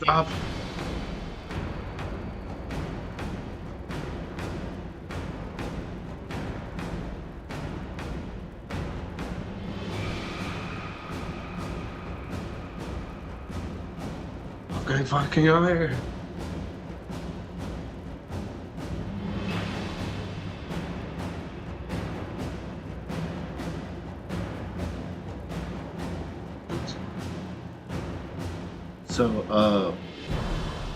Stop. Okay, fucking out there. So,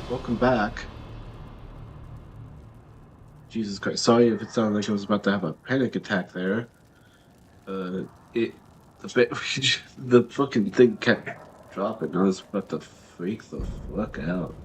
welcome back. Jesus Christ. Sorry if it sounded like I was about to have a panic attack there. It the fucking thing kept dropping. I was about to freak the fuck out.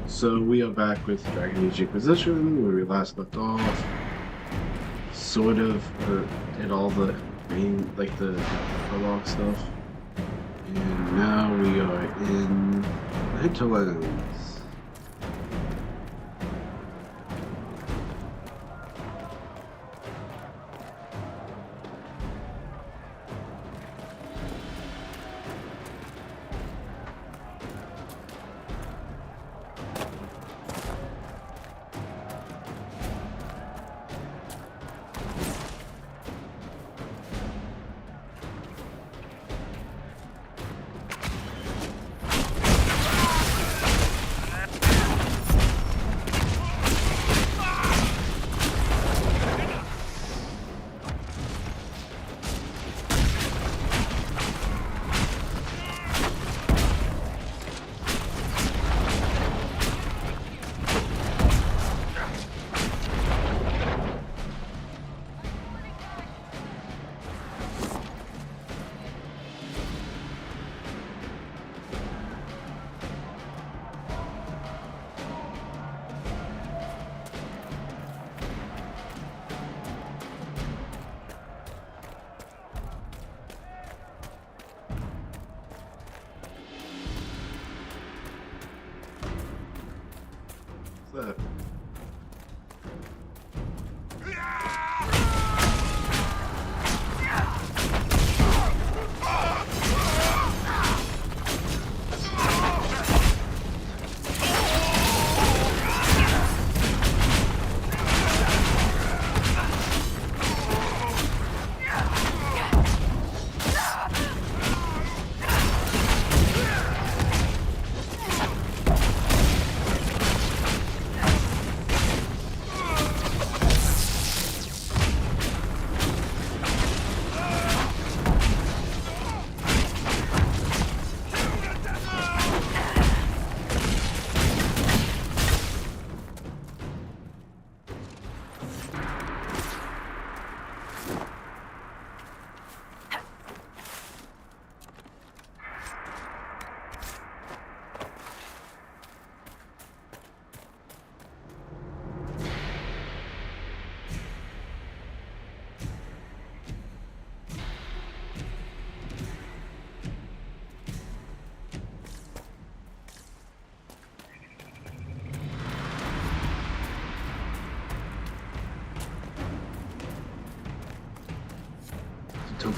So we are back with Dragon Age Inquisition, where we last left off. Sort of, did all the main, like the prologue stuff. And now we are in the hinterlands.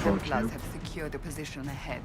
for Templars camp. have secured a position ahead.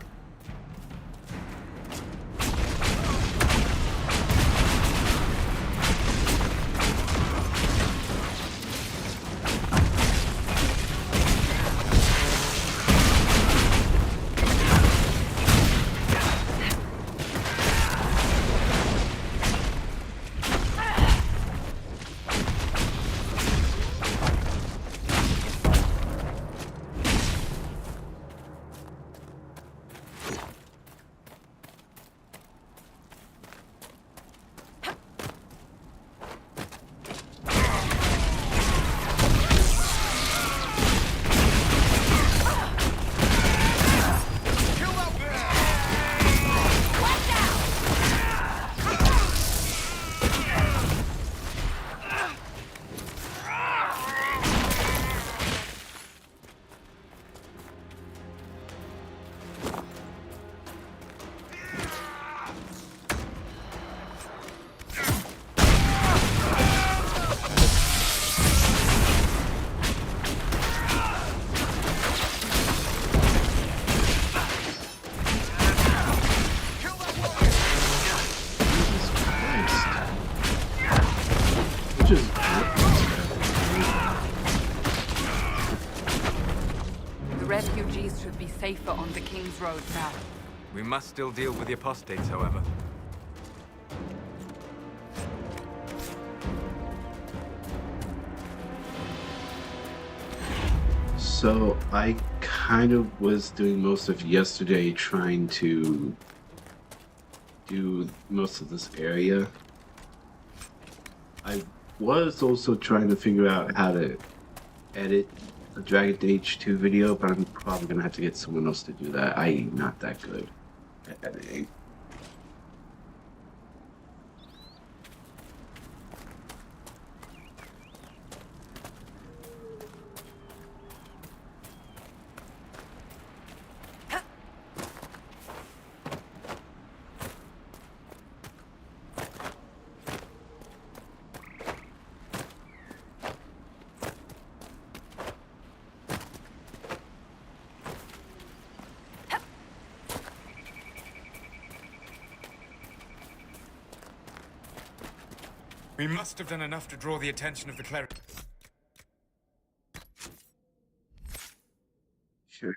Which is The refugees should be safer on the King's Road now. We must still deal with the apostates, however. so I kind of was doing most of yesterday trying to do most of this area. I was also trying to figure out how to edit a Dragon Age 2 video, but I'm probably gonna have to get someone else to do that. I'm not that good at editing. We must have done enough to draw the attention of the cleric. Sure.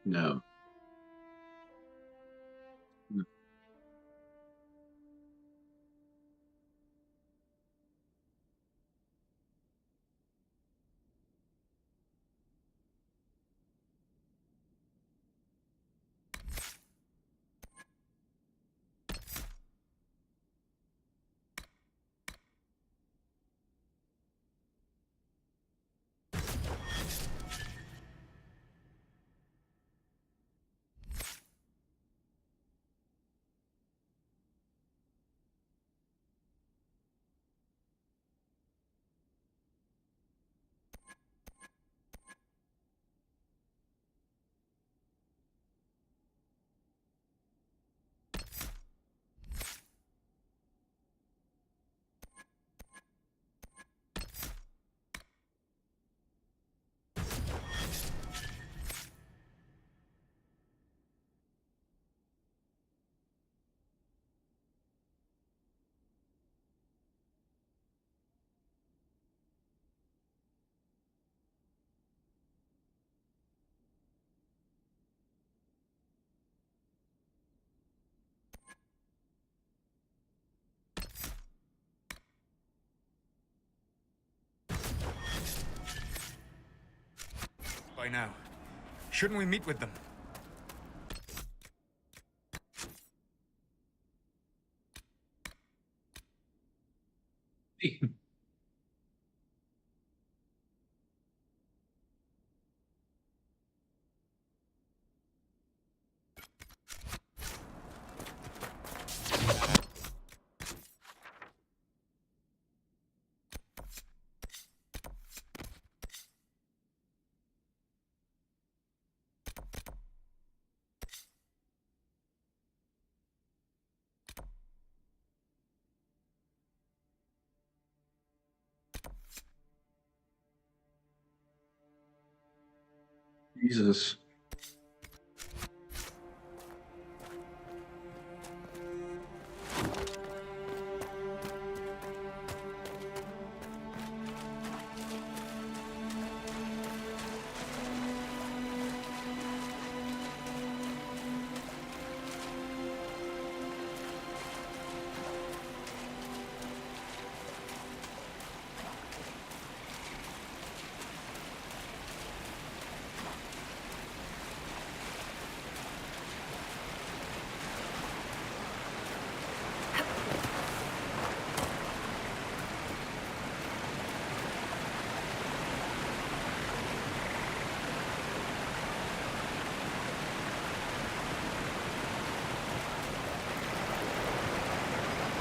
No. by now. Shouldn't we meet with them? Jesus.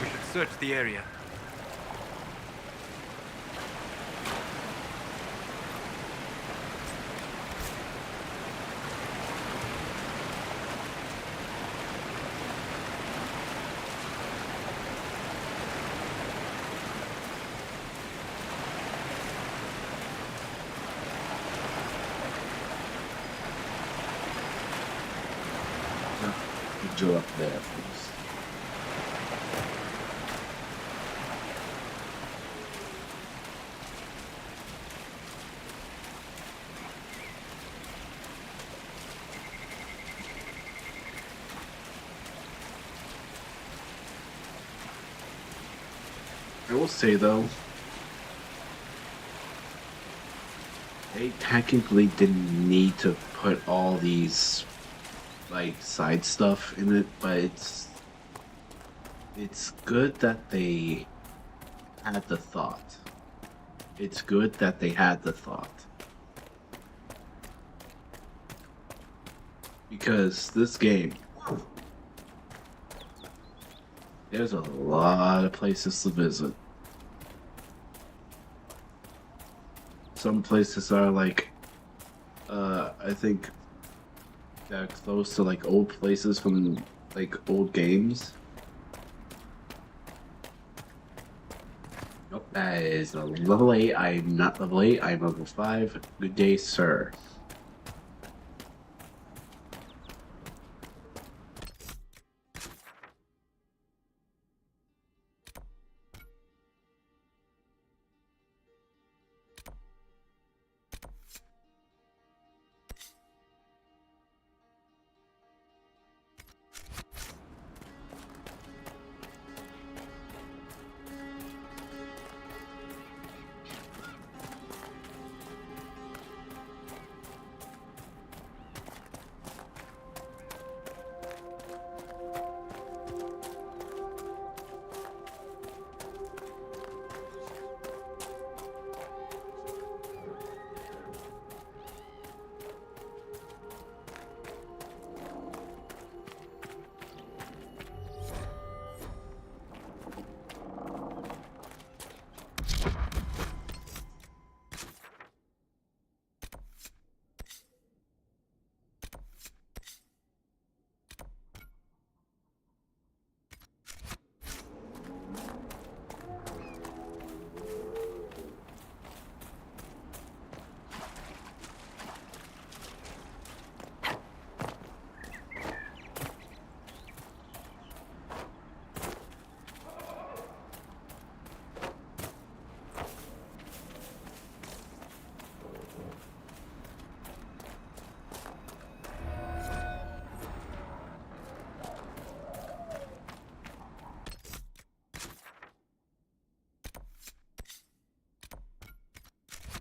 We should search the area. Go up there first. I will say though, they technically didn't need to put all these like side stuff in it, but it's good that they had the thought. It's good that they had the thought. Because this game, there's a lot of places to visit. Some places are like, I think they're close to like old places from like old games. Nope, that is a level 8. I'm not level 8, I'm level 5. Good day, sir.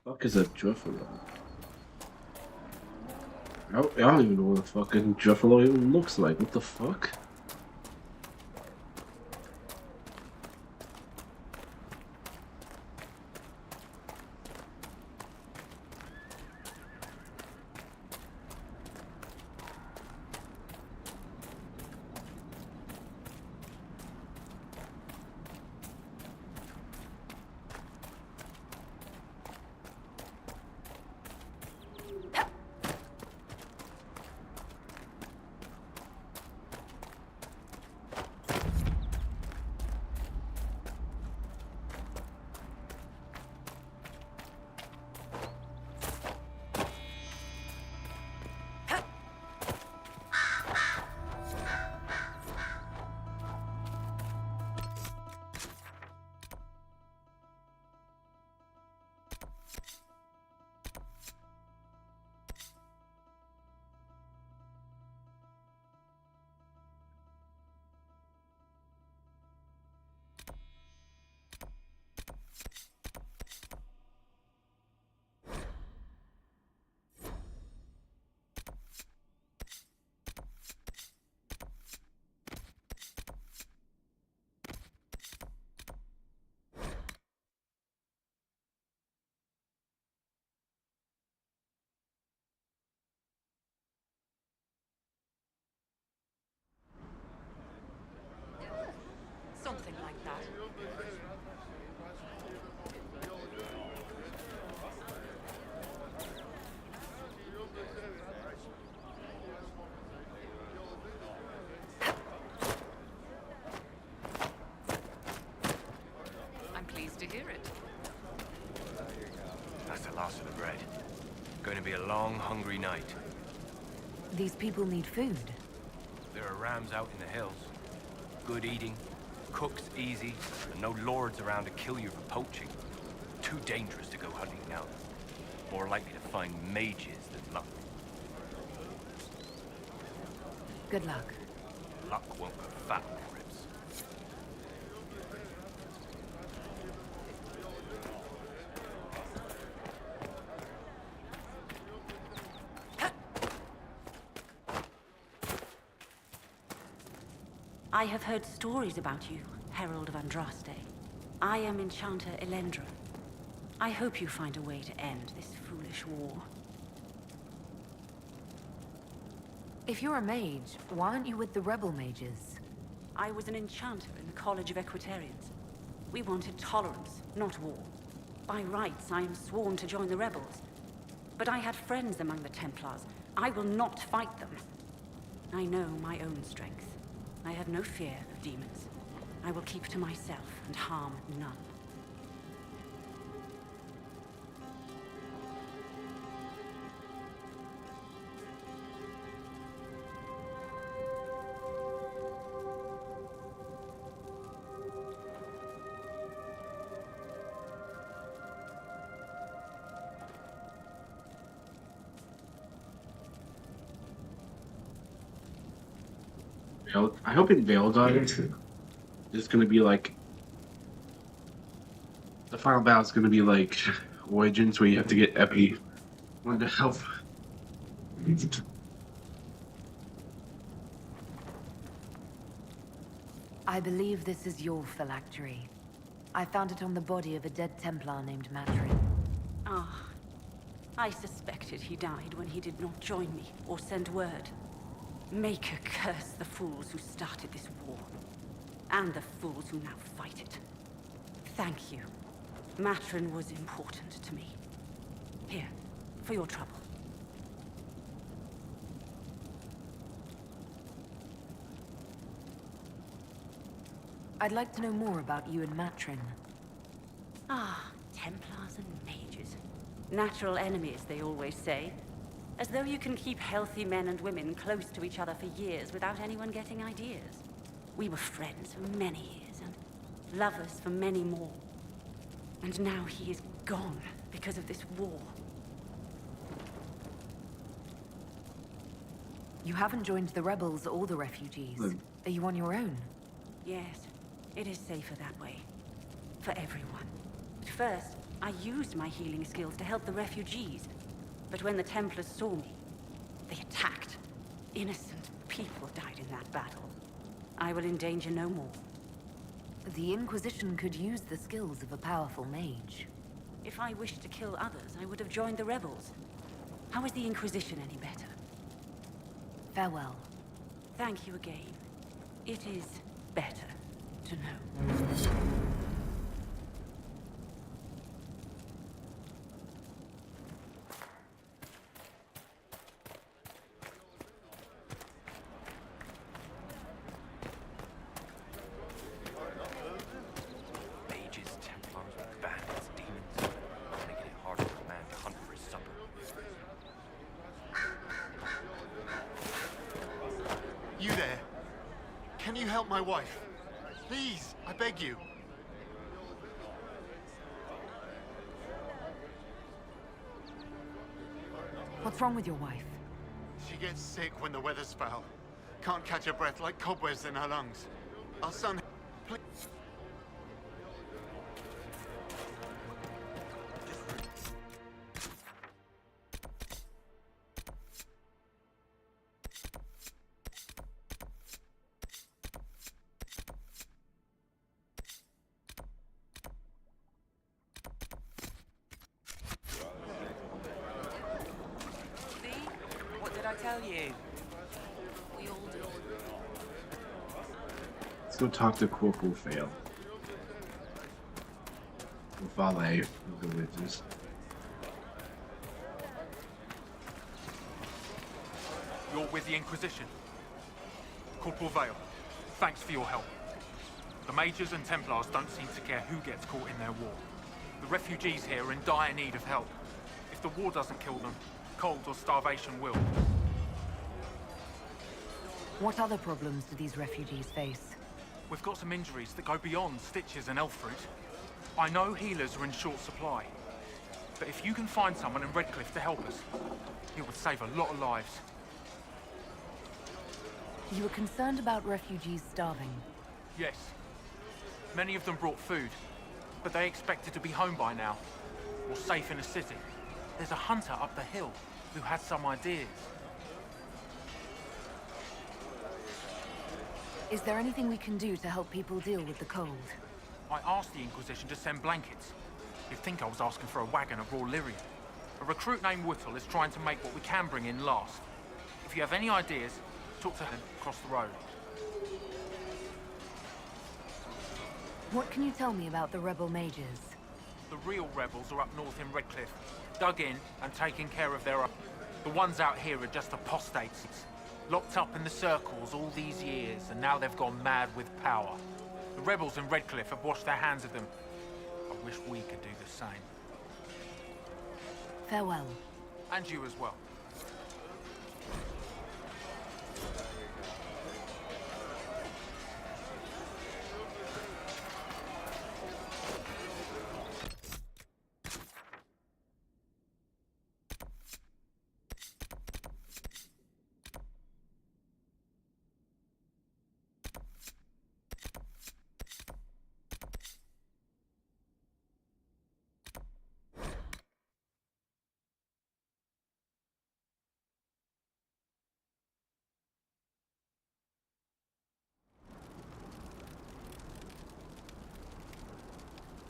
Fuck is a Juffa? I don't even know what a fucking Juffalo even looks like. What the fuck? Something like that. I'm pleased to hear it. That's the last of the bread. Going to be a long, hungry night. These people need food. There are rams out in the hills. Good eating, cooks easy, and no lords around to kill you for poaching. Too dangerous to go hunting now. More likely to find mages than luck. Good luck. Luck won't go fat on the ribs. I have heard stories about you, Herald of Andraste. I am Enchanter Elendra. I hope you find a way to end this foolish war. If you're a mage, why aren't you with the rebel mages? I was an enchanter in the College of Equitarians. We wanted tolerance, not war. By rights, I am sworn to join the rebels. But I had friends among the Templars. I will not fight them. I know my own strength. I have no fear of demons. I will keep to myself and harm none. I hope in Veilguard it's gonna be like the final battle is gonna be like Origins where you have to get Epi one to help. I believe this is your phylactery. I found it on the body of a dead Templar named Matrin. Ah, I suspected he died when he did not join me or send word. Maker curse the fools who started this war, and the fools who now fight it. Thank you. Matrin was important to me. Here, for your trouble. I'd like to know more about you and Matrin. Ah, Templars and mages. Natural enemies, they always say. As though you can keep healthy men and women close to each other for years without anyone getting ideas. We were friends for many years, and lovers for many more. And now he is gone because of this war. You haven't joined the rebels or the refugees. Are you on your own? Yes, it is safer that way. For everyone. At first, I used my healing skills to help the refugees. But when the Templars saw me, They attacked. Innocent people died in that battle. I will endanger no more. The Inquisition could use the skills of a powerful mage. If I wished to kill others, I would have joined the rebels. How is the Inquisition any better? Farewell. Thank you again. It is better to know. Mages, Templars, bandits, demons. Making it harder for a man to hunt for his supper. You there? Can you help my wife? Please, I beg you. What's wrong with your wife? She gets sick when the weather's foul. Can't catch her breath like cobwebs in her lungs. Our son, please. See? What did I tell you? We all do. Let's go talk to Corporal Fail. Or Valet of the Witches. You're with the Inquisition. Corporal Vale, thanks for your help. The Mages and Templars don't seem to care who gets caught in their war. The refugees here are in dire need of help. If the war doesn't kill them, cold or starvation will. What other problems do these refugees face? We've got some injuries that go beyond stitches and elf fruit. I know healers are in short supply, but if you can find someone in Redcliffe to help us, it would save a lot of lives. You were concerned about refugees starving. Yes. Many of them brought food, but they expected to be home by now, or safe in a city. There's a hunter up the hill who has some ideas. Is there anything we can do to help people deal with the cold? I asked the Inquisition to send blankets. You'd think I was asking for a wagon of raw lyrium. A recruit named Whittle is trying to make what we can bring in last. If you have any ideas, talk to him across the road. What can you tell me about the rebel mages? The real rebels are up north in Redcliffe, dug in and taking care of their own. The ones out here are just apostates, locked up in the circles all these years, and now they've gone mad with power. The rebels in Redcliffe have washed their hands of them. I wish we could do the same. Farewell. And you as well.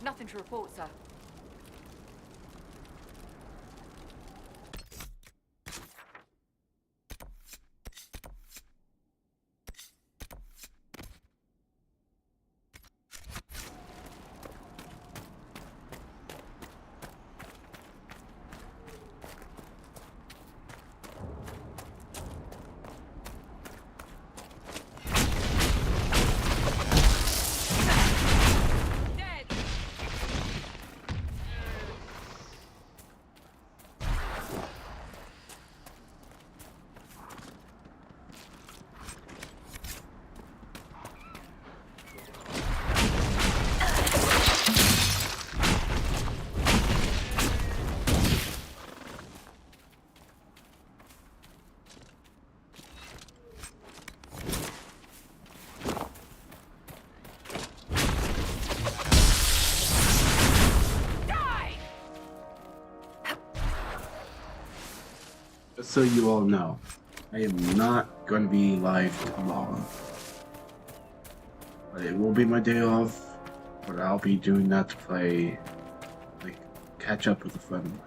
Nothing to report, sir. Just so you all know, I am not going to be live tomorrow. It will be my day off, but I'll be doing that to play, like, catch up with a friend of mine.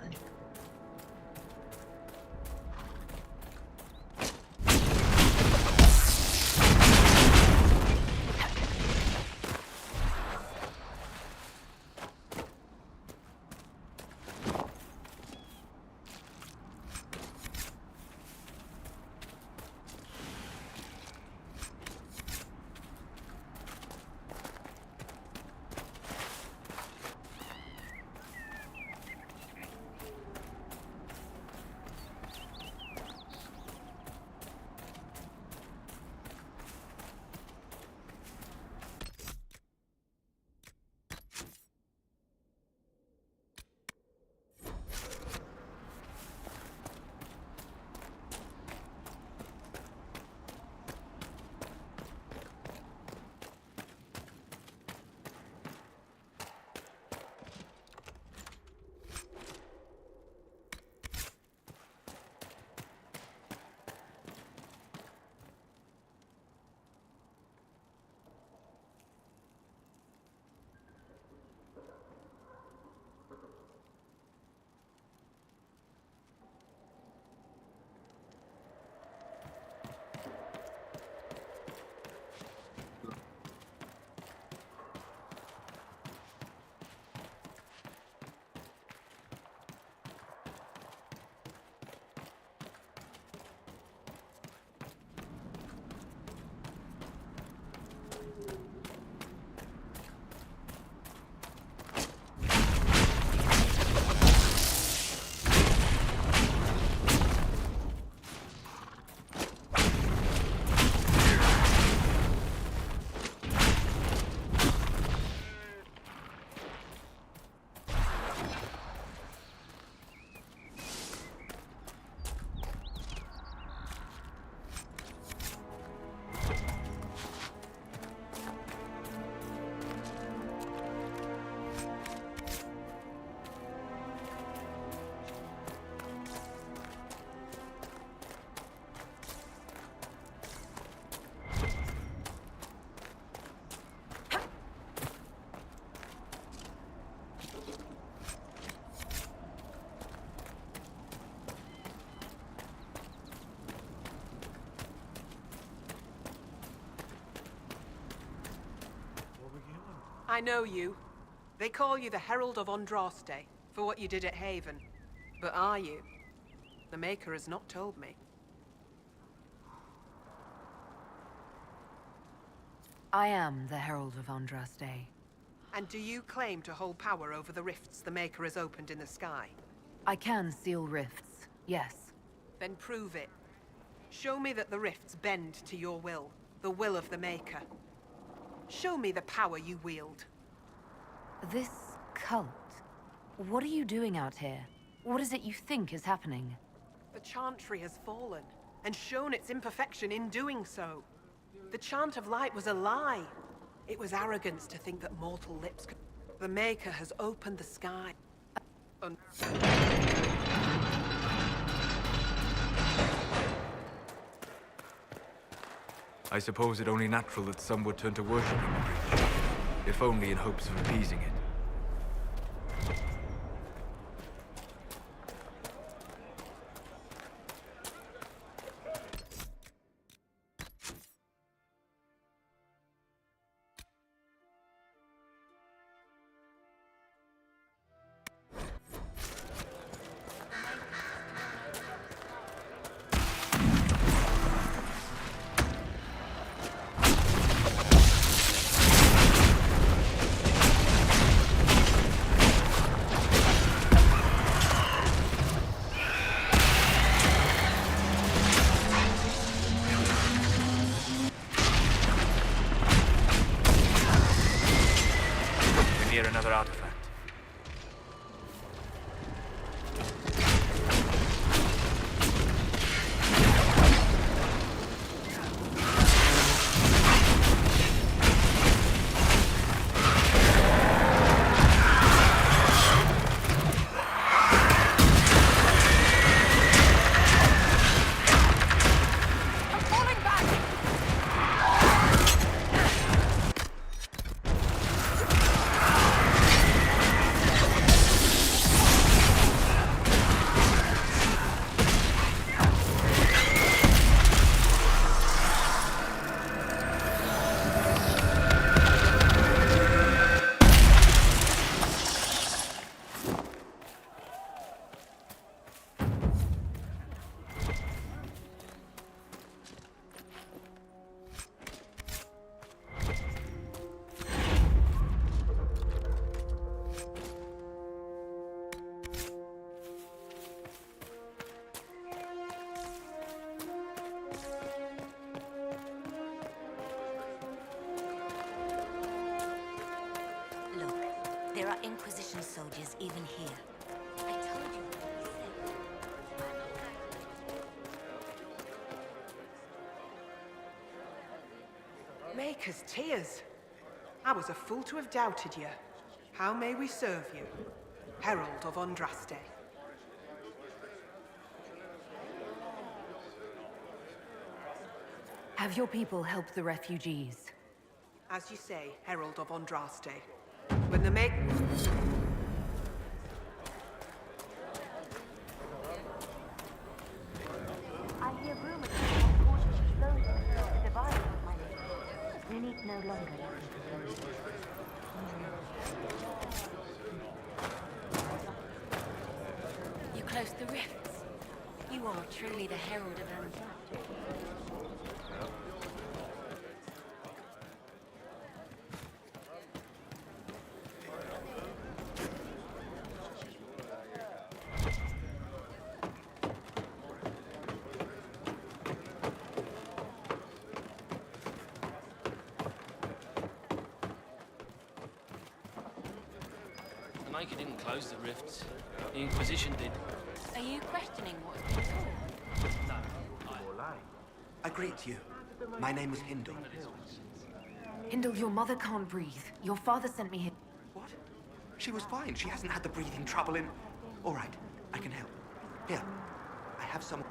I know you. They call you the Herald of Andraste for what you did at Haven. But are you? The Maker has not told me. I am the Herald of Andraste. And do you claim to hold power over the rifts the Maker has opened in the sky? I can seal rifts, yes. Then prove it. Show me that the rifts bend to your will, the will of the Maker. Show me the power you wield. This cult, what are you doing out here? What is it you think is happening? The Chantry has fallen, and shown its imperfection in doing so. The Chant of Light was a lie. It was arrogance to think that mortal lips could... The Maker has opened the sky. I suppose it only natural that some would turn to worshipping the breach, if only in hopes of appeasing it. Another artifact. There are Inquisition soldiers even here. I told you what to say. Maker's tears. I was a fool to have doubted you. How may we serve you? Herald of Andraste. Have your people helped the refugees? As you say, Herald of Andraste. When the make... I hear rumors of cautious soldiers with the virus of my name. We need no longer listen to those. You close the rifts. You are truly the herald of Andraste. The Maker didn't close the rifts. The Inquisition did. Are you questioning what's been told? I greet you. My name is Hindle. Hindle, your mother can't breathe. Your father sent me here. What? She was fine. She hasn't had the breathing trouble in... All right, I can help. Here, I have some...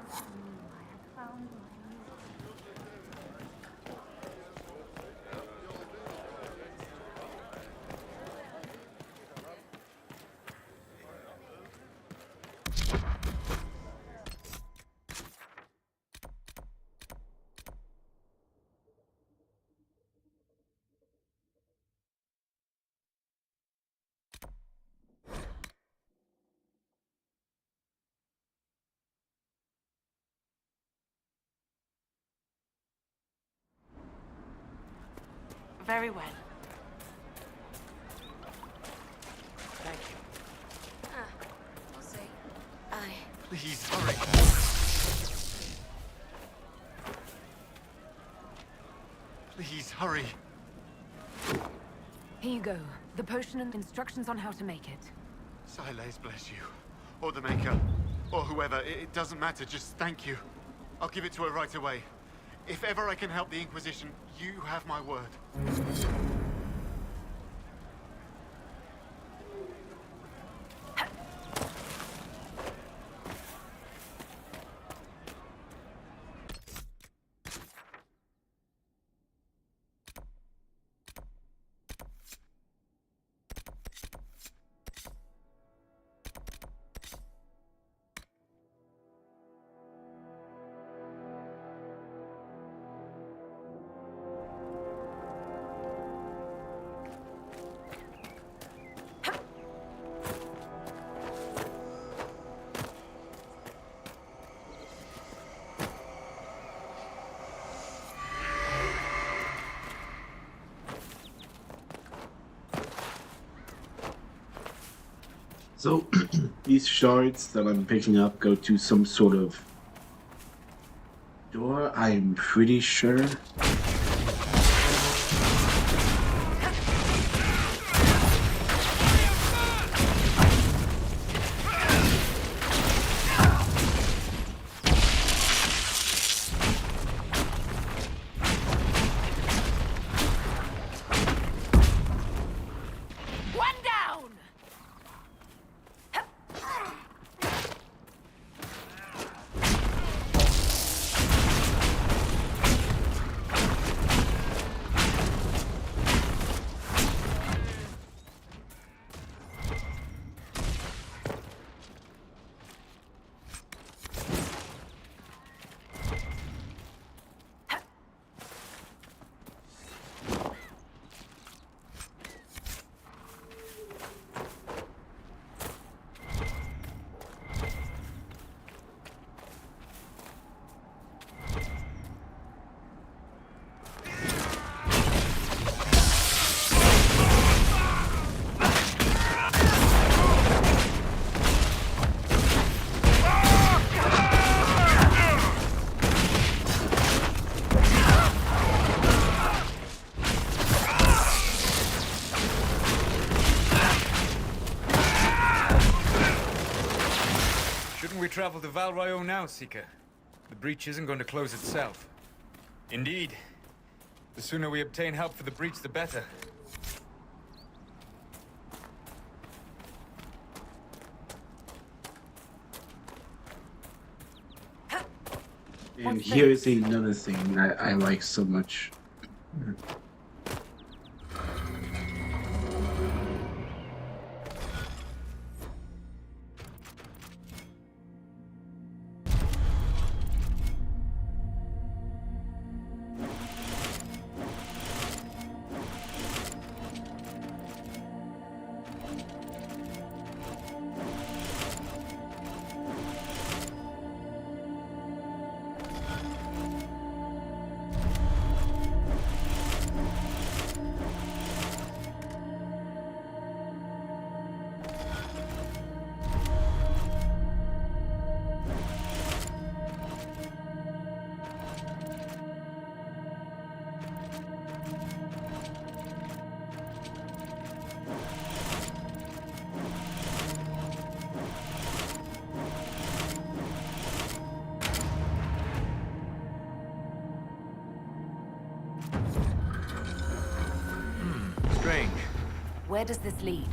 Very well. Thank you. We'll see. Please, hurry. Please, hurry. Here you go. The potion and instructions on how to make it. Silas bless you. Or the Maker. Or whoever. It doesn't matter. Just thank you. I'll give it to her right away. If ever I can help the Inquisition, you have my word. So, these shards that I'm picking up go to some sort of door, I'm pretty sure. travel to Val Royeaux now, Seeker. The breach isn't going to close itself. Indeed. The sooner we obtain help for the breach, the better. And here's another thing that I like so much. Strange. Where does this lead?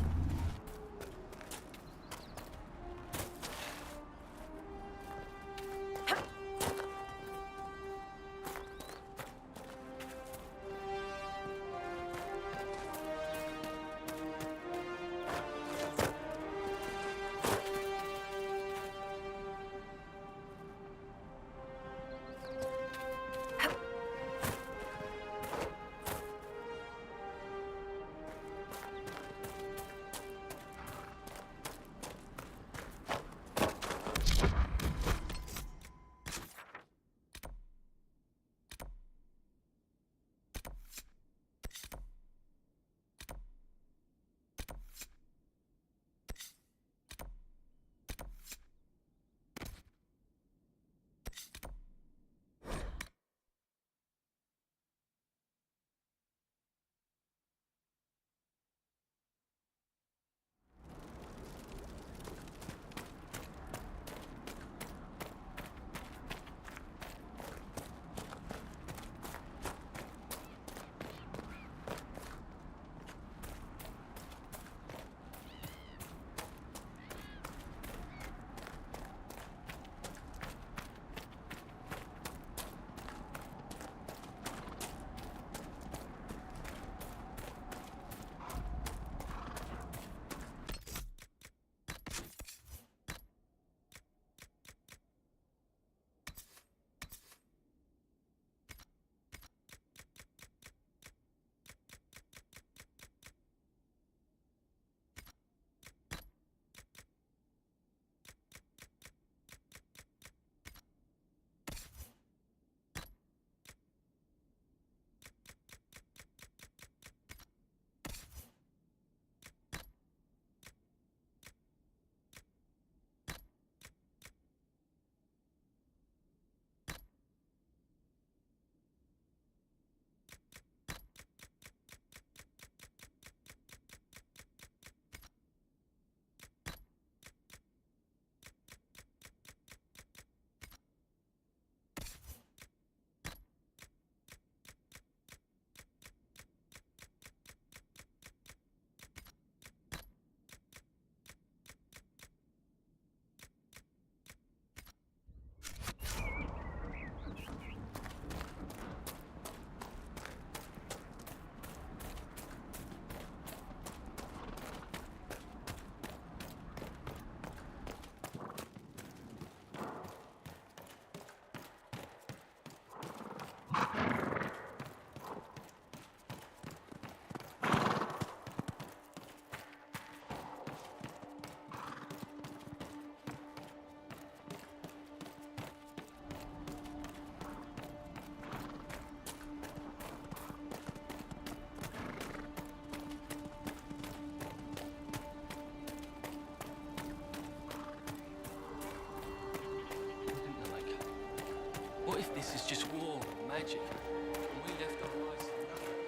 What if this is just war and magic? And we left our lives for nothing?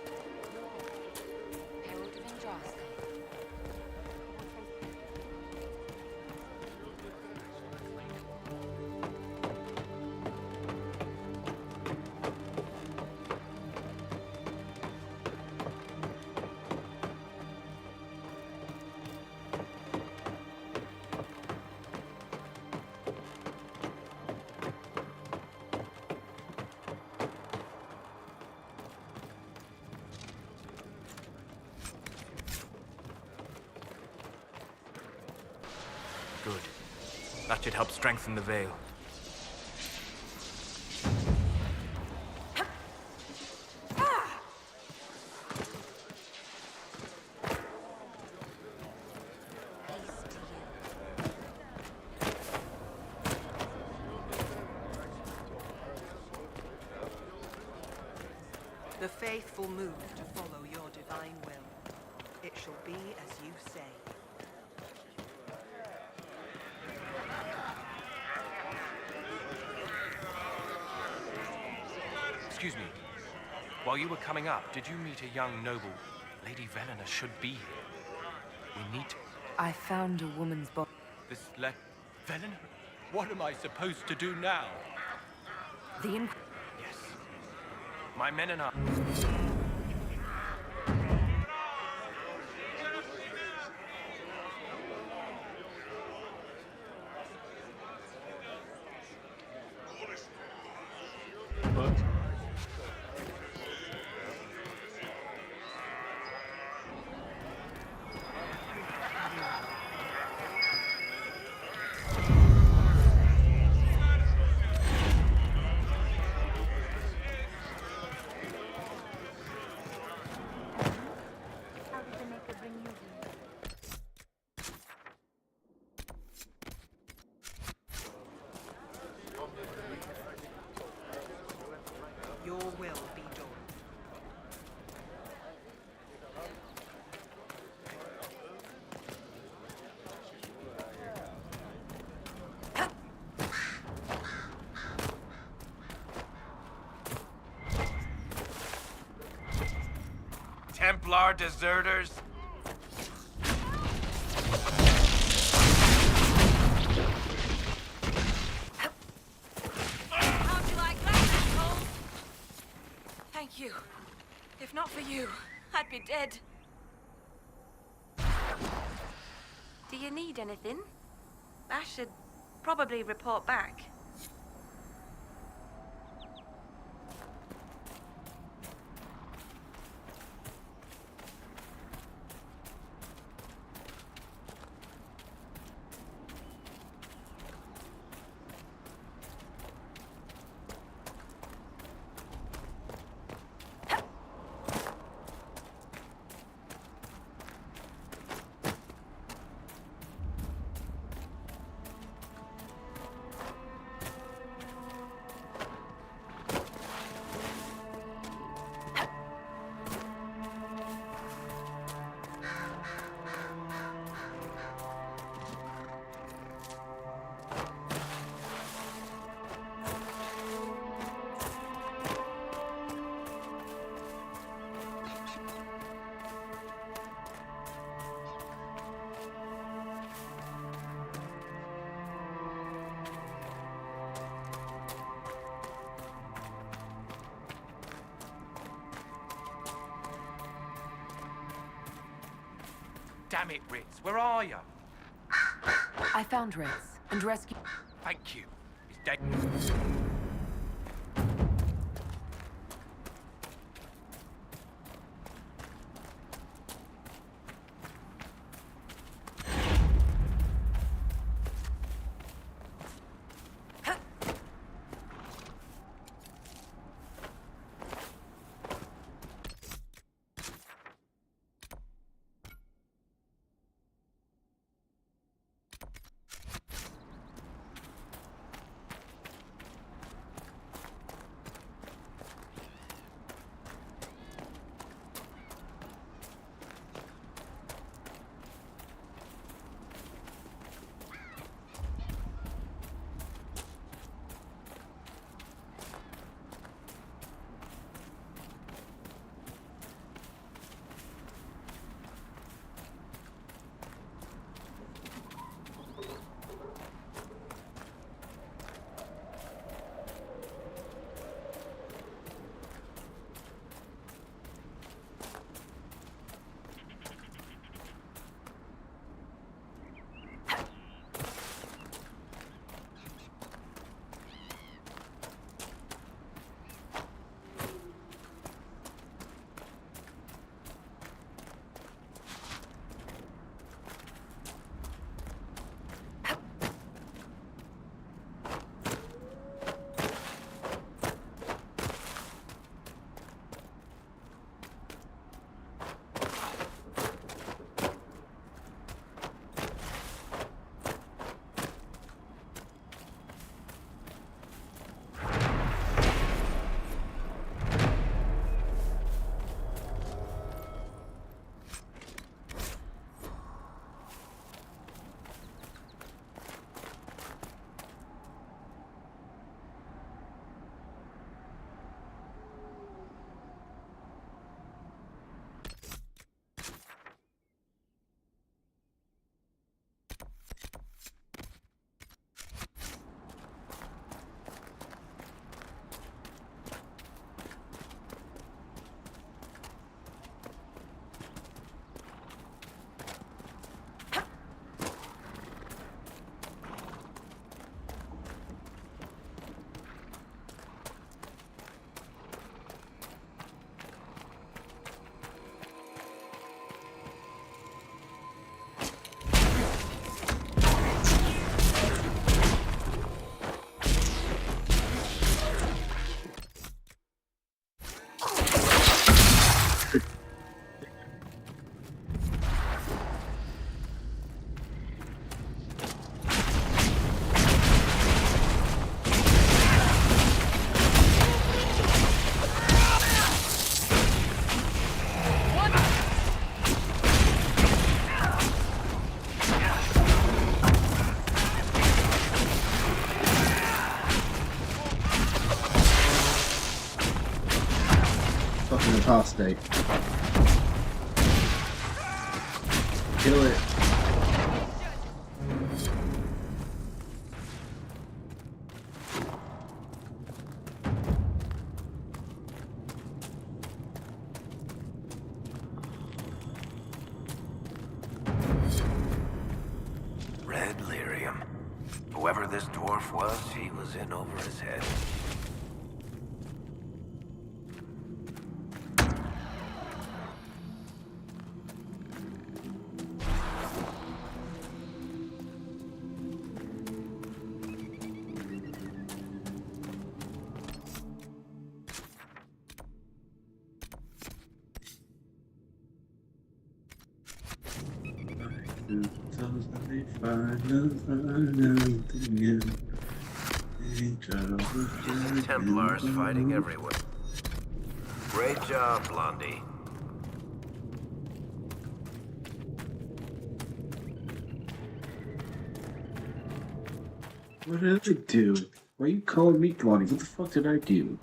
Herald of Indraste. That should help strengthen the veil. The faithful move to follow your divine will. It shall be as you say. Excuse me. While you were coming up, did you meet a young noble? Lady Velena should be here. We need to... I found a woman's body. Velena? What am I supposed to do now? The Yes. My men and I... What? How did the Maker bring you here? Your will be done. Templar deserters? How'd you like that, asshole? Thank you. If not for you, I'd be dead. Do you need anything? I should probably report back. Damn it, Ritz, where are you? I found Ritz and rescued. Thank you. He's dead. An apostate. Kill it. Red lyrium. Whoever this dwarf was, he was in over his head. Templars fighting everywhere. Great job, Blondie. What did I do? Why are you calling me Blondie? What the fuck did I do?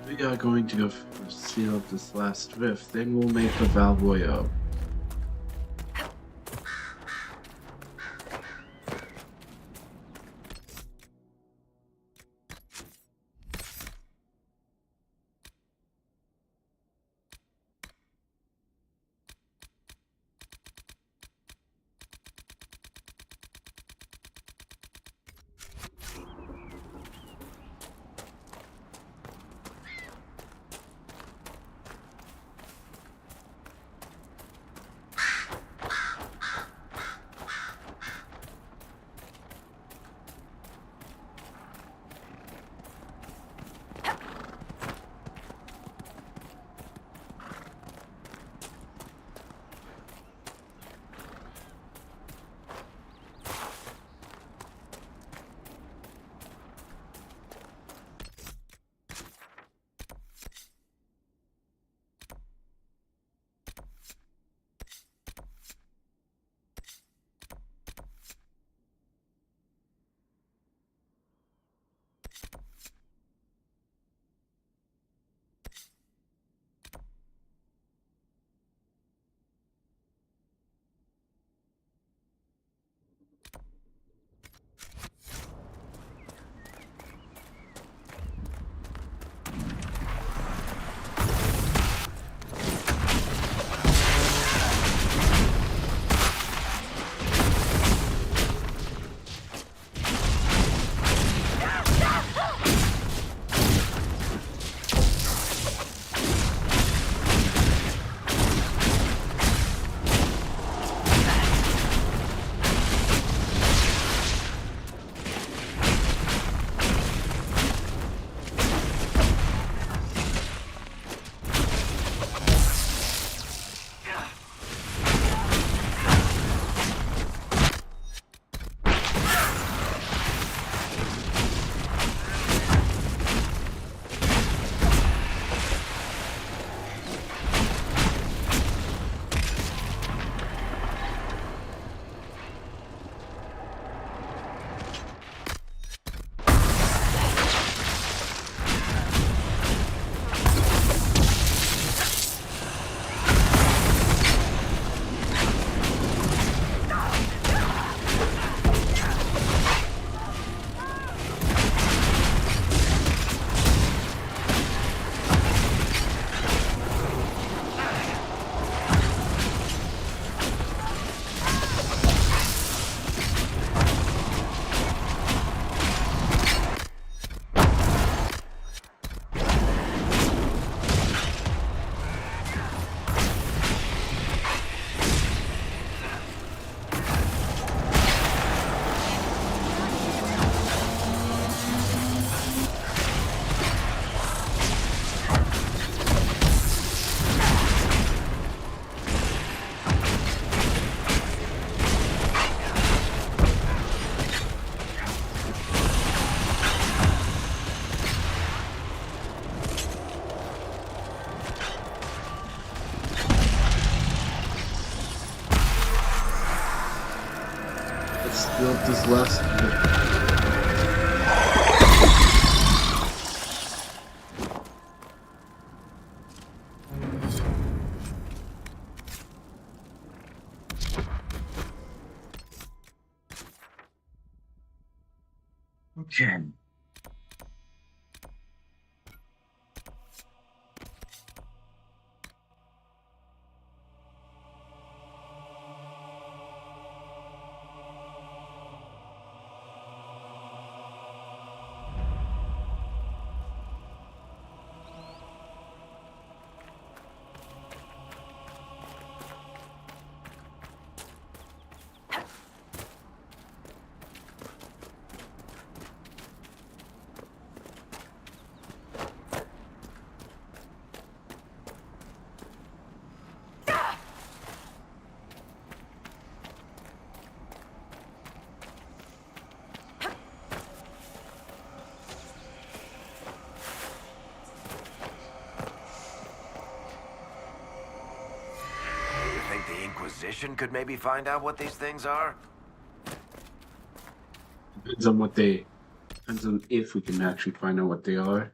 We are going to go seal up this last rift, then we'll make a Valvoyo. Fill up this last. Okay. The Inquisition could maybe find out what these things are? Depends on what they. Depends on if we can actually find out what they are.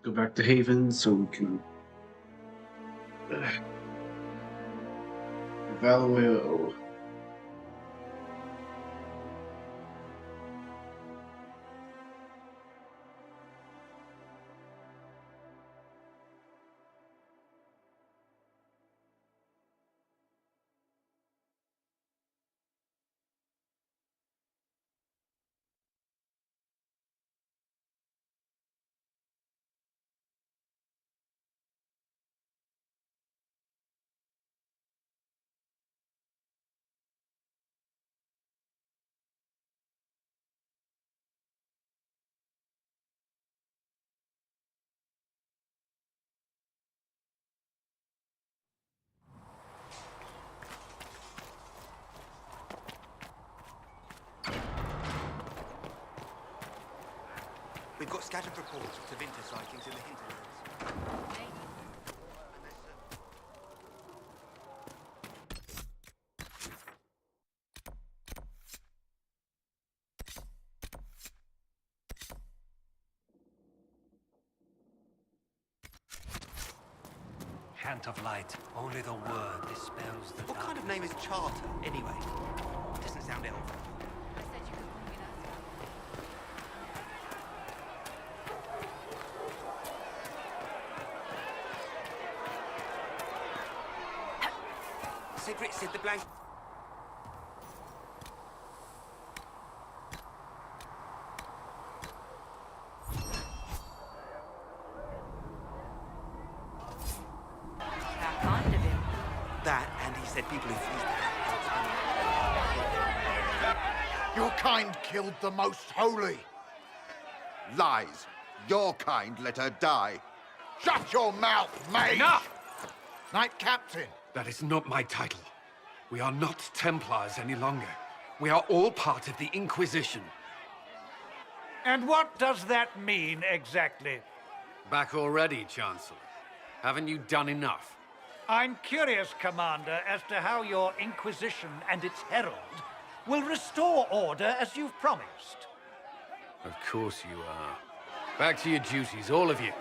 Go back to Haven so we can evaluate. We've got scattered reports of Tevinter sightings in the hinterlands. Chant of light. Only the word dispels the What kind of name is Charter, anyway? Doesn't sound elven. Sigrid said the blank. How kind of him. That, and he said people who fleeced Your kind killed the most holy. Lies. Your kind let her die. Shut your mouth, mate! Enough! Knight Captain. That is not my title. We are not Templars any longer. We are all part of the Inquisition. And what does that mean, exactly? Back already, Chancellor. Haven't you done enough? I'm curious, Commander, as to how your Inquisition and its herald will restore order as you've promised. Of course you are. Back to your duties, all of you.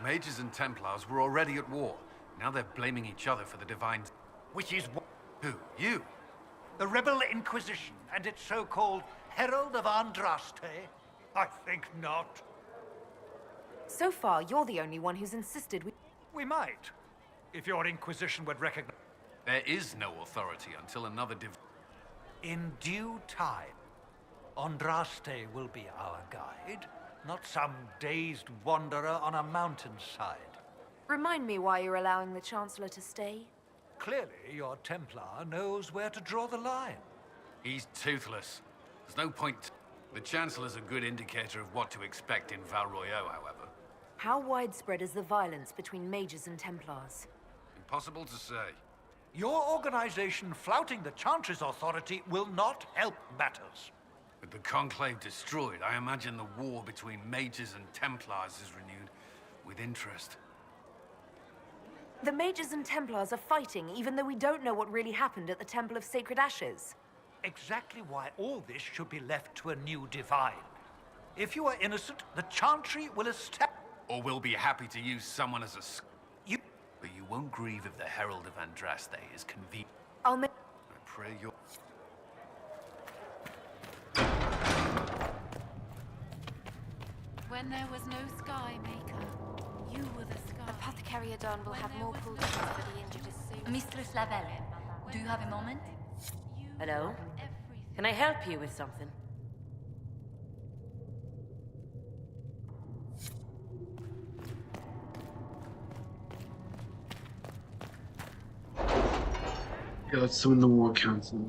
Mages and Templars were already at war. Now they're blaming each other for the Divine... Which is what? Who? You? The Rebel Inquisition and its so-called Herald of Andraste? I think not. So far, you're the only one who's insisted We might, if your Inquisition would recognize... There is no authority until another In due time, Andraste will be our guide, not some dazed wanderer on a mountainside. Remind me why you're allowing the Chancellor to stay? Clearly, your Templar knows where to draw the line. He's toothless. There's no point... The Chancellor's a good indicator of what to expect in Val Royeaux, however. How widespread is the violence between mages and Templars? Impossible to say. Your organization flouting the Chantry's authority will not help matters. With the Conclave destroyed, I imagine the war between mages and Templars is renewed with interest. The mages and Templars are fighting, even though we don't know what really happened at the Temple of Sacred Ashes. Exactly why all this should be left to a new divine. If you are innocent, the Chantry will establish... Or we'll be happy to use someone as a... But you won't grieve if the Herald of Andraste is convenient. I'll make... I pray you're... When there was no sky maker, you were the sky. Apothecary Adon will have more poultices for the injured as soon. Mistress Lavelle, do you have a moment? Hello? Can I help you with something? Yeah, let's summon the War Council.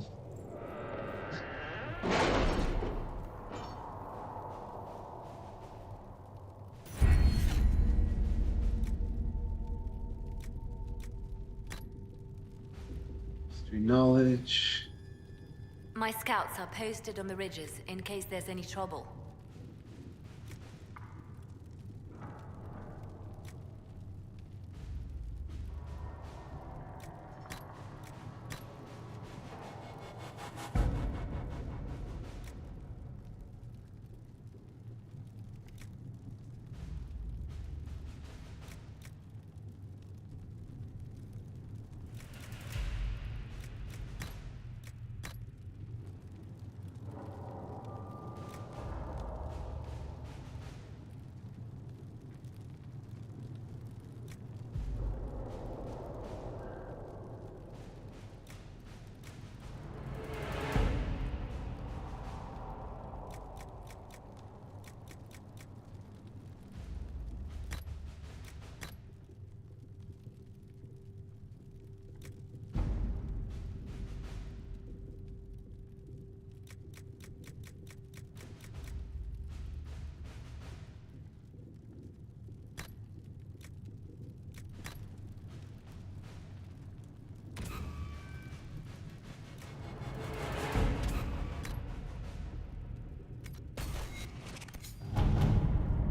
History knowledge. My scouts are posted on the ridges in case there's any trouble.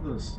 This.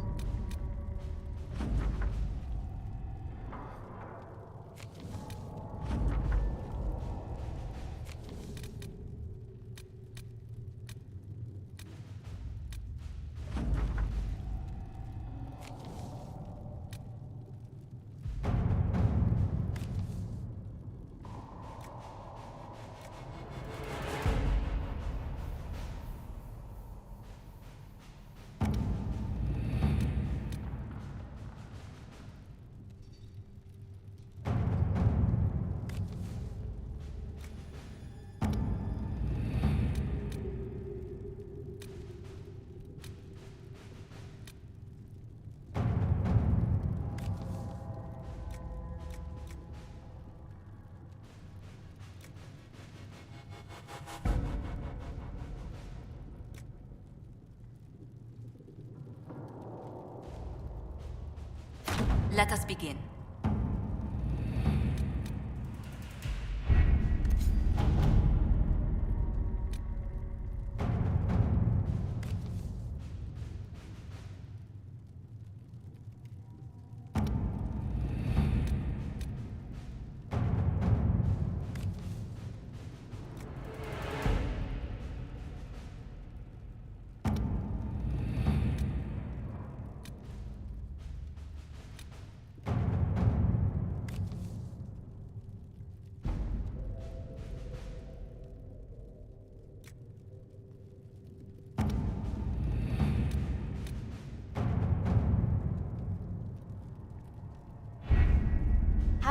Let us begin.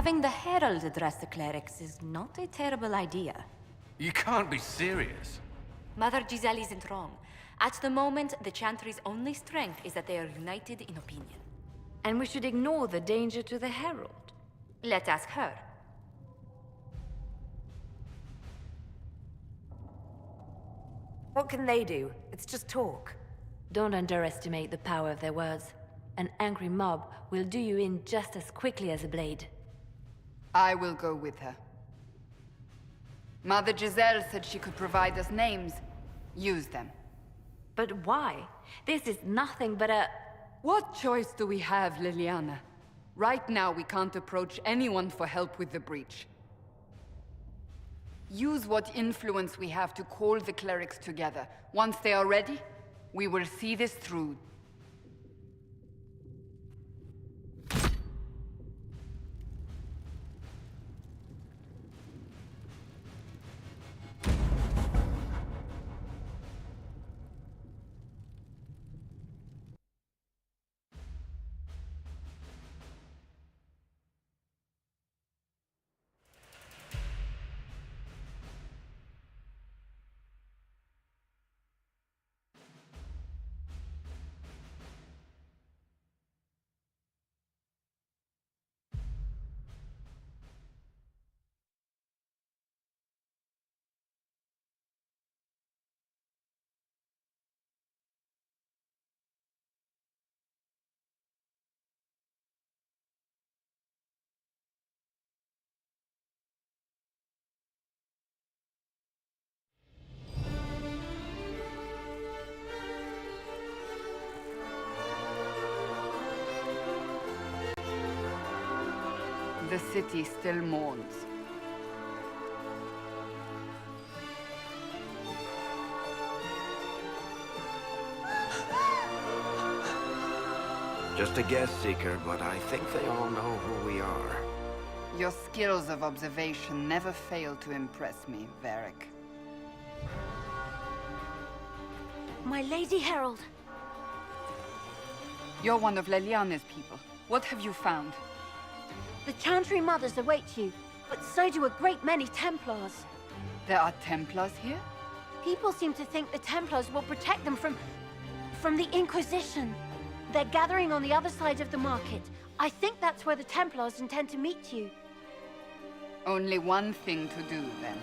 Having the Herald address the clerics is not a terrible idea. You can't be serious. Mother Giselle isn't wrong. At the moment, the Chantry's only strength is that they are united in opinion. And we should ignore the danger to the Herald. Let's ask her. What can they do? It's just talk. Don't underestimate the power of their words. An angry mob will do you in just as quickly as a blade. I will go with her. Mother Giselle said she could provide us names. Use them. But why? This is nothing but a... What choice do we have, Liliana? Right now, we can't approach anyone for help with the breach. Use what influence we have to call the clerics together. Once they are ready, we will see this through. The city still mourns. Just a guess, Seeker, but I think they all know who we are. Your skills of observation never fail to impress me, Varric. My Lady Herald. You're one of Leliana's people. What have you found? The Chantry Mothers await you, but so do a great many Templars. There are Templars here? People seem to think the Templars will protect them from the Inquisition. They're gathering on the other side of the market. I think that's where the Templars intend to meet you. Only one thing to do, then.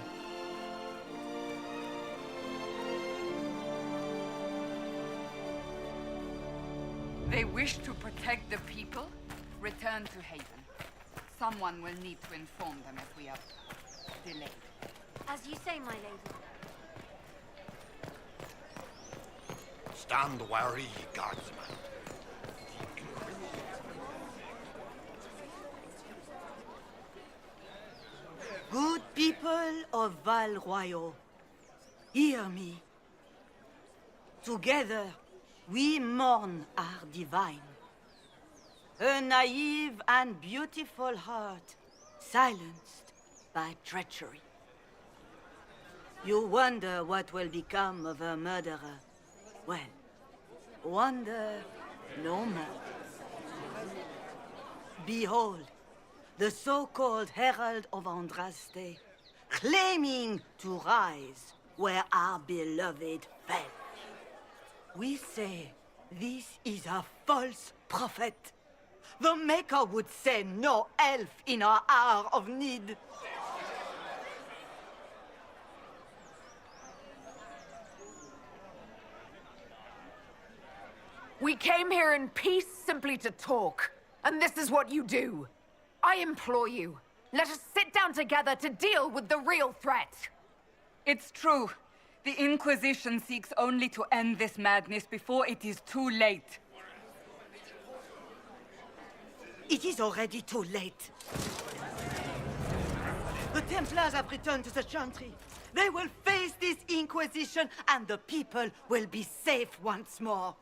They wish to protect the people? Return to Haven. Someone will need to inform them if we are delayed. As you say, my lady. Stand wary, guardsman. Good people of Val Royal, hear me. Together, we mourn our divine. A naive and beautiful heart, silenced by treachery. You wonder what will become of a murderer. Well, wonder no more. Behold, the so-called Herald of Andraste, claiming to rise where our beloved fell. We say this is a false prophet. The Maker would send no elf in our hour of need. We came here in peace simply to talk, and this is what you do. I implore you, let us sit down together to deal with the real threat. It's true. The Inquisition seeks only to end this madness before it is too late. It is already too late. The Templars have returned to the Chantry. They will face this Inquisition, and the people will be safe once more.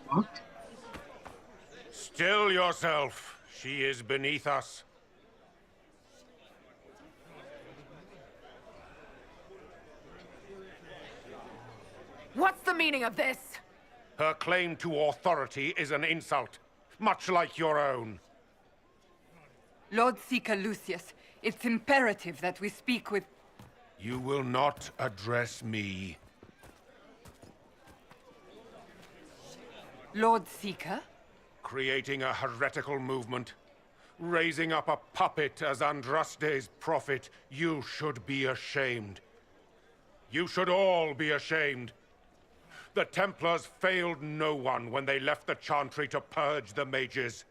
What? Still yourself. She is beneath us. What's the meaning of this? Her claim to authority is an insult, much like your own. Lord Seeker Lucius, it's imperative that we speak with... You will not address me. Lord Seeker? Creating a heretical movement. Raising up a puppet as Andraste's prophet. You should be ashamed. You should all be ashamed. The Templars failed no one when they left the Chantry to purge the mages.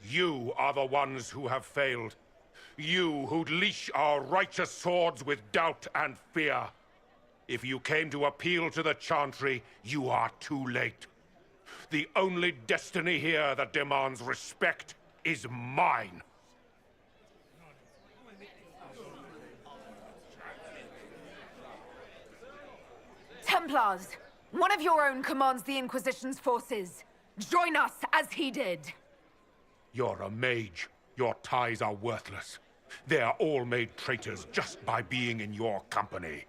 You are the ones who have failed. You who'd leash our righteous swords with doubt and fear. If you came to appeal to the Chantry, you are too late. The only destiny here that demands respect is mine. Templars! One of your own commands the Inquisition's forces. Join us as he did. You're a mage. Your ties are worthless. They're all made traitors just by being in your company.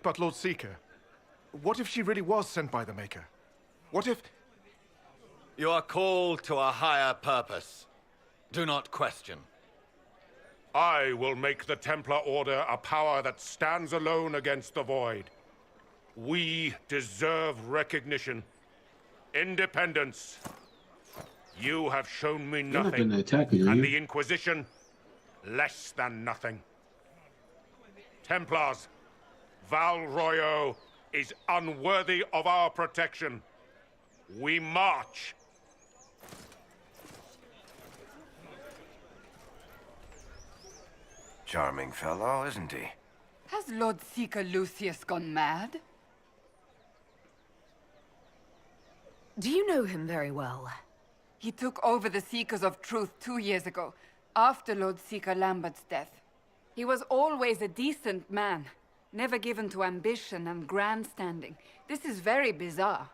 But Lord Seeker, what if she really was sent by the Maker? What if... You are called to a higher purpose. Do not question. I will make the Templar Order a power that stands alone against the Void. We deserve recognition. Independence. You have shown me You're not nothing. gonna attack me, are And you? the Inquisition, less than nothing. Templars, Val Royo is unworthy of our protection. We march. Charming fellow, isn't he? Has Lord Seeker Lucius gone mad? Do you know him very well? He took over the Seekers of Truth 2 years ago, after Lord Seeker Lambert's death. He was always a decent man, never given to ambition and grandstanding. This is very bizarre.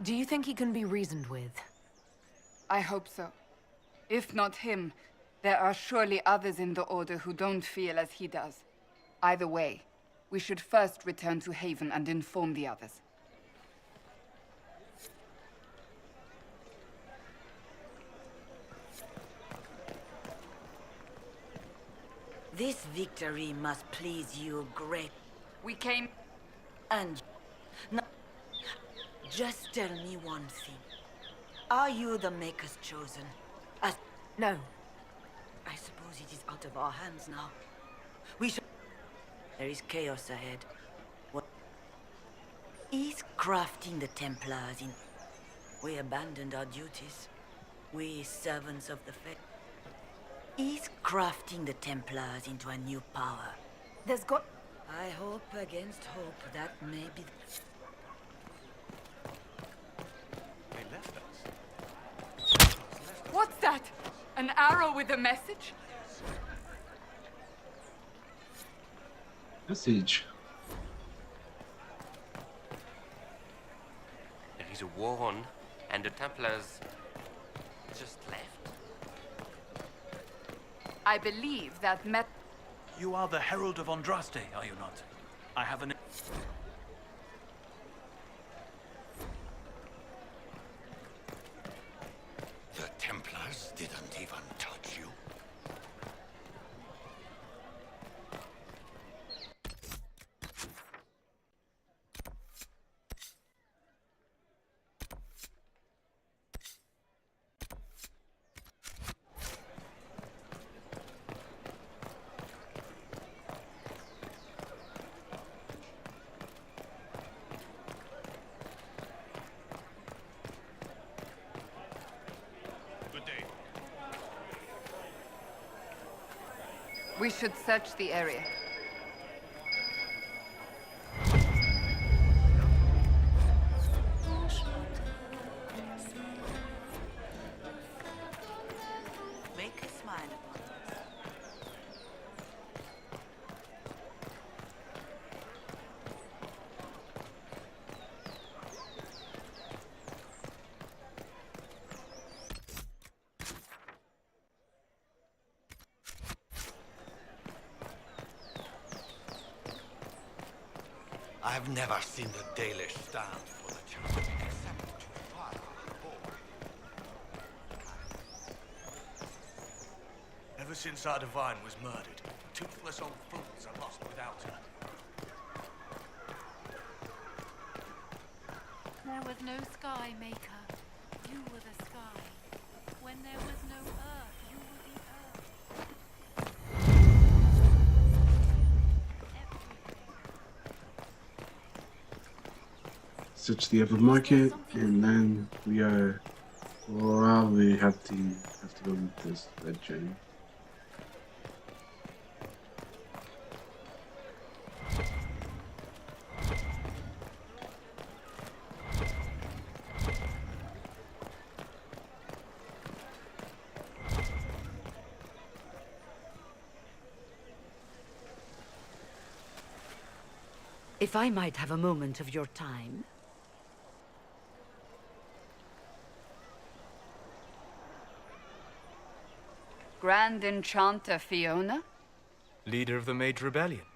Do you think he can be reasoned with? I hope so. If not him, there are surely others in the Order who don't feel as he does. Either way, we should first return to Haven and inform the others. This victory must please you great. We came... And... Now, just tell me one thing. Are you the Maker's chosen? No. I suppose it is out of our hands now. We shall... There is chaos ahead. What is crafting the Templars in... We abandoned our duties. We servants of the faith. Is crafting the Templars into a new power. There's got... I hope against hope that may be... They left us. What's that? An arrow with a message? Message. There is a war on, and the Templars just left. I believe that You are the Herald of Andraste, are you not? I have an... The Templars didn't even touch you. We should search the area. Make a smile upon us. I've never seen the Dalish stand for the chance, except to fire a ball. Ever since our divine was murdered, toothless old fools are lost without her. There was no sky, Maker. You were the sky. When there was no earth, you were the earth. Search the upper market, and then we are probably have to go with this red chain. If I might have a moment of your time. Grand Enchanter Fiona? Leader of the Mage Rebellion.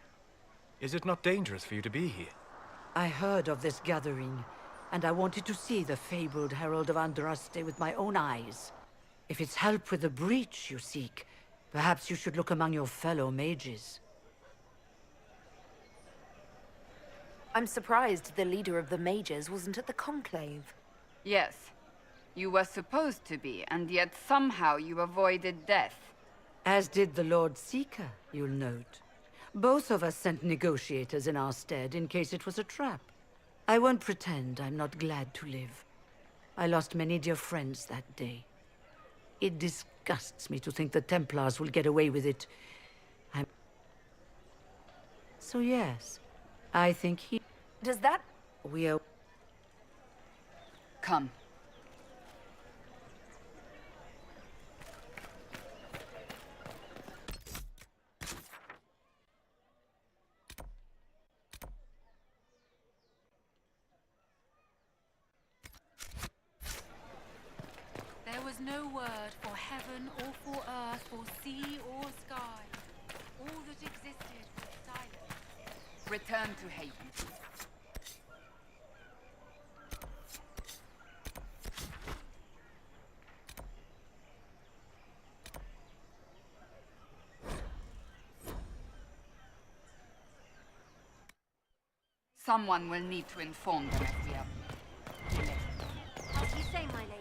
Is it not dangerous for you to be here? I heard of this gathering, and I wanted to see the fabled Herald of Andraste with my own eyes. If it's help with the breach you seek, perhaps you should look among your fellow mages. I'm surprised the leader of the mages wasn't at the conclave. Yes. You were supposed to be, and yet somehow you avoided death. As did the Lord Seeker, you'll note. Both of us sent negotiators in our stead in case it was a trap. I won't pretend I'm not glad to live. I lost many dear friends that day. It disgusts me to think the Templars will get away with it. So yes, I think he... Does that... We are... Come. There was no word for heaven or for earth, for sea or sky. All that existed was silence. Return to Haven. Someone will need to inform them if we are... As you say, my lady.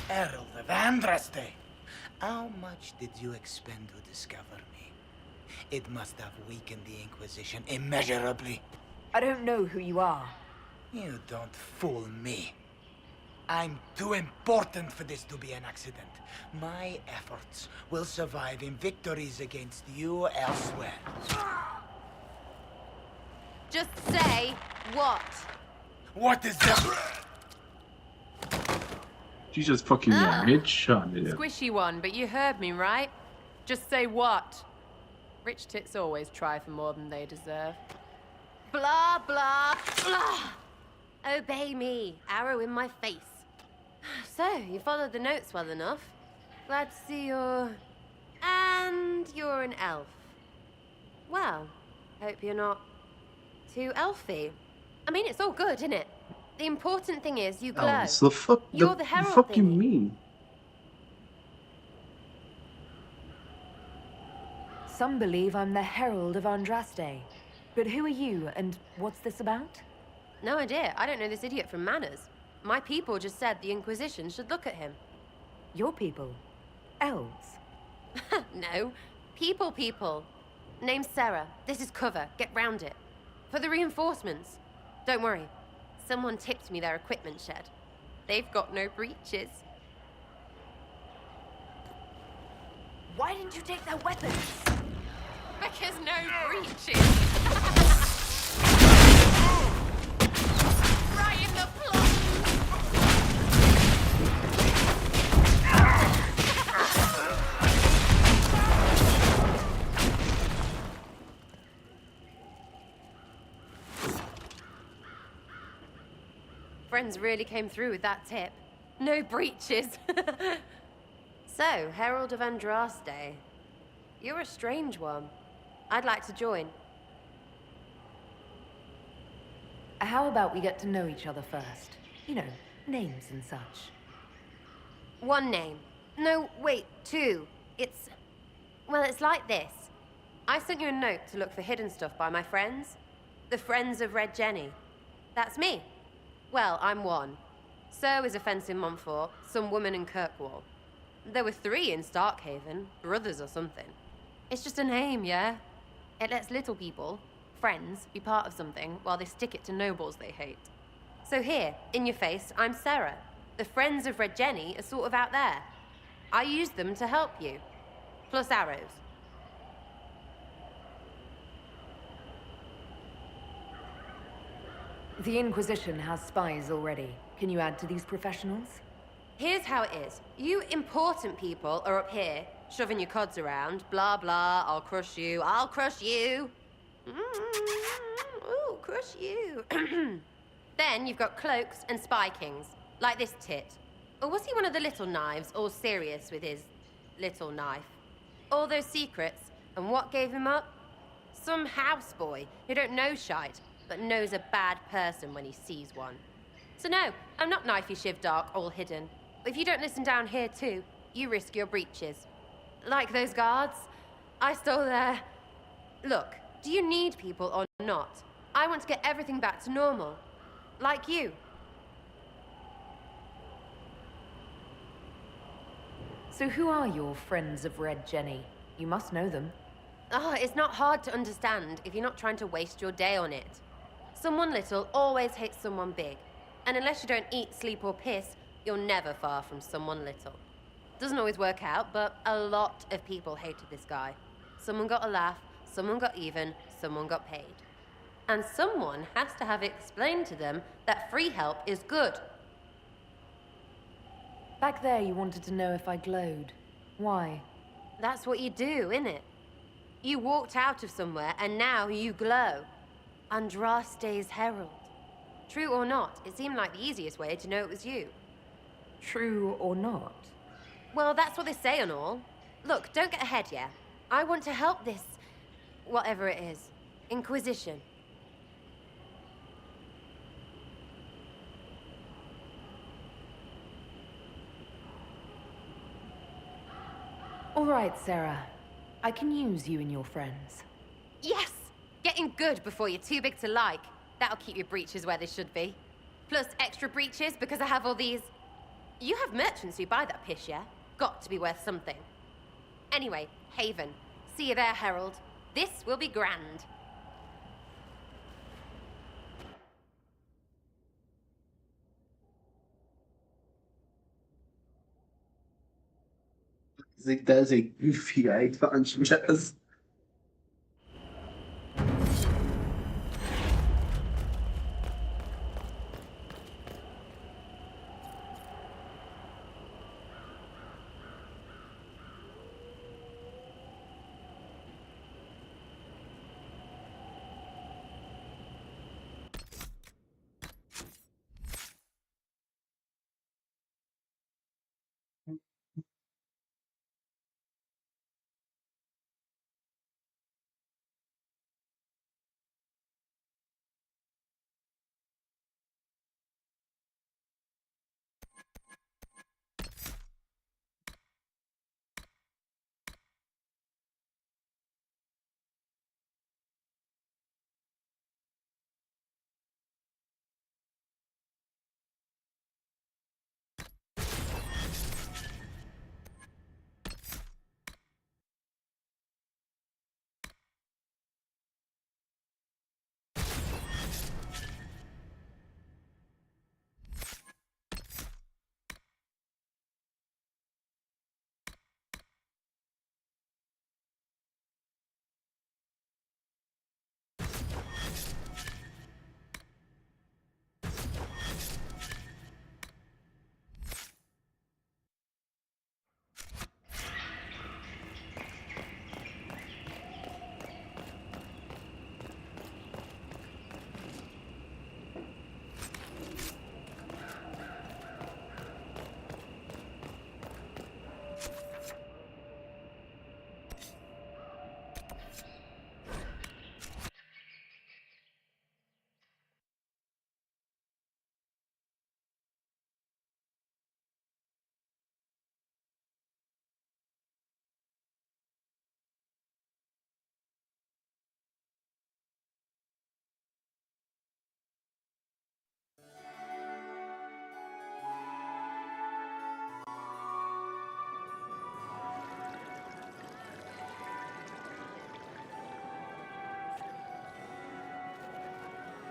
Herald of Andraste! How much did you expend to discover me? It must have weakened the Inquisition immeasurably. I don't know who you are. You don't fool me. I'm too important for this to be an accident. My efforts will survive in victories against you elsewhere. Just say what? What is that? She just fucking headshot it. Squishy one, but you heard me, right? Just say what? Rich tits always try for more than they deserve. Blah, blah, blah. Obey me. Arrow in my face. So, you followed the notes well enough. Glad to see you're... And you're an elf. Well, hope you're not too elfy. I mean, it's all good, isn't it? The important thing is you glow. Elves, the fuck, You're the herald fuck you thingy. mean? Some believe I'm the Herald of Andraste. But who are you, and what's this about? No idea. I don't know this idiot from Manners. My people just said the Inquisition should look at him. Your people? Elves? No. People. Name's Sarah. This is cover. Get round it. For the reinforcements. Don't worry. Someone tipped me their equipment shed. They've got no breaches. Why didn't you take their weapons? Because no breaches. Right in the plot. Friends really came through with that tip. No breaches. So, Herald of Andraste. You're a strange one. I'd like to join. How about we get to know each other first? You know, names and such. One name. No, wait, two. Well, it's like this. I sent you a note to look for hidden stuff by my friends. The Friends of Red Jenny. That's me. Well, I'm one. So is a fence in Montfort, some woman in Kirkwall. There were 3 in Starkhaven, brothers or something. It's just a name, yeah? It lets little people, friends, be part of something while they stick it to nobles they hate. So here, in your face, I'm Sarah. The Friends of Red Jenny are sort of out there. I used them to help you. Plus arrows. The Inquisition has spies already. Can you add to these professionals? Here's how it is. You important people are up here, shoving your cods around. Blah, blah, I'll crush you. Ooh, crush you. Then you've got cloaks and spy kings, like this tit. Or was he one of the little knives, all serious with his little knife? All those secrets, and what gave him up? Some houseboy who don't know shite, but knows a bad person when he sees one. So no, I'm not knifey shiv dark, all hidden. If you don't listen down here too, you risk your breeches. Like those guards, I stole their... Look, do you need people or not? I want to get everything back to normal. Like you. So who are your Friends of Red Jenny? You must know them. Oh, it's not hard to understand if you're not trying to waste your day on it. Someone little always hates someone big. And unless you don't eat, sleep, or piss, you're never far from someone little. Doesn't always work out, but a lot of people hated this guy. Someone got a laugh, someone got even, someone got paid. And someone has to have explained to them that free help is good. Back there you wanted to know if I glowed. Why? That's what you do, innit? You walked out of somewhere and now you glow. Andraste's herald. True or not, it seemed like the easiest way to know it was you. True or not? Well, that's what they say and all. Look, don't get ahead, yeah? I want to help this... whatever it is. Inquisition. All right, Sarah. I can use you and your friends. Yes! Getting good before you're too big to like. That'll keep your breeches where they should be. Plus extra breeches because I have all these... You have merchants who buy that piss, yeah? Got to be worth something. Anyway, Haven. See you there, Herald. This will be grand. That is a goofy icon, Jazz.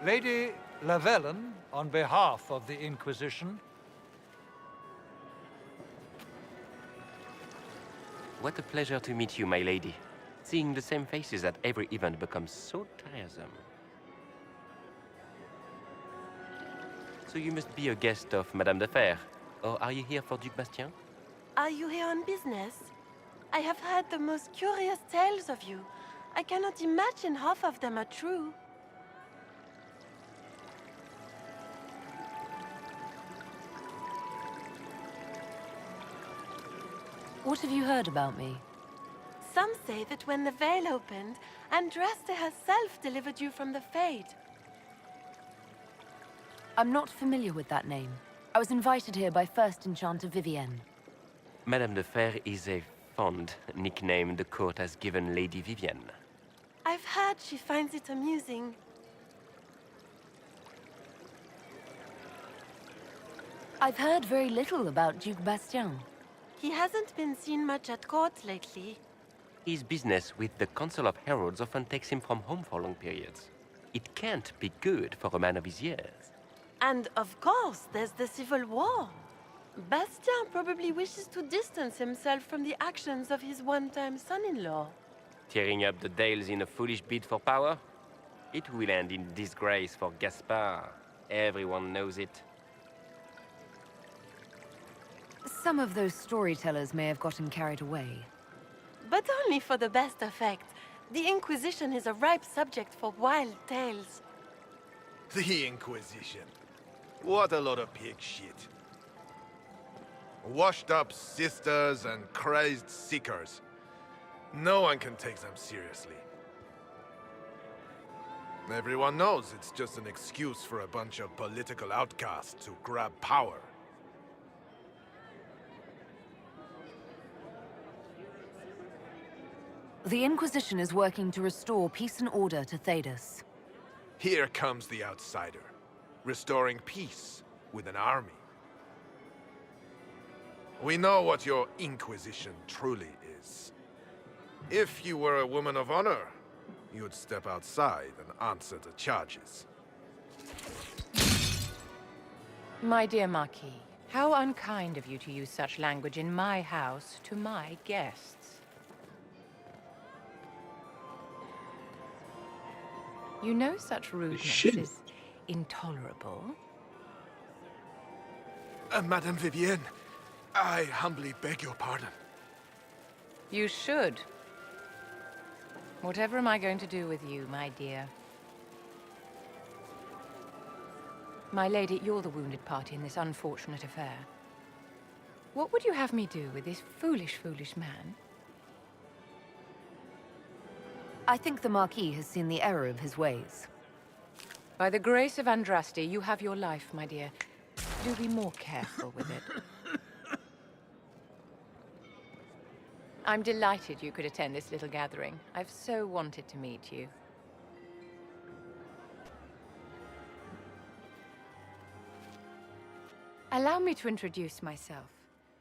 Lady Lavellen, on behalf of the Inquisition. What a pleasure to meet you, my lady. Seeing the same faces at every event becomes so tiresome. So you must be a guest of Madame de Fer, or are you here for Duc Bastien? Are you here on business? I have heard the most curious tales of you. I cannot imagine half of them are true. What have you heard about me? Some say that when the veil opened, Andraste herself delivered you from the Fade. I'm not familiar with that name. I was invited here by First Enchanter Vivienne. Madame de Fer is a fond nickname the court has given Lady Vivienne. I've heard she finds it amusing. I've heard very little about Duc Bastien. He hasn't been seen much at court lately. His business with the Council of Heralds often takes him from home for long periods. It can't be good for a man of his years. And of course, there's the Civil War. Bastien probably wishes to distance himself from the actions of his one-time son-in-law. Tearing up the Dales in a foolish bid for power? It will end in disgrace for Gaspard. Everyone knows it. Some of those storytellers may have gotten carried away. But only for the best effect. The Inquisition is a ripe subject for wild tales. The Inquisition. What a lot of pig shit. Washed-up sisters and crazed seekers. No one can take them seriously. Everyone knows it's just an excuse for a bunch of political outcasts to grab power. The Inquisition is working to restore peace and order to Thedas. Here comes the outsider, restoring peace with an army. We know what your Inquisition truly is. If you were a woman of honor, you'd step outside and answer the charges. My dear Marquis, how unkind of you to use such language in my house to my guests. You know such rudeness is intolerable. Madame Vivienne, I humbly beg your pardon. You should. Whatever am I going to do with you, my dear? My lady, you're the wounded party in this unfortunate affair. What would you have me do with this foolish, foolish man? I think the Marquis has seen the error of his ways. By the grace of Andraste, you have your life, my dear. Do be more careful with it. I'm delighted you could attend this little gathering. I've so wanted to meet you. Allow me to introduce myself.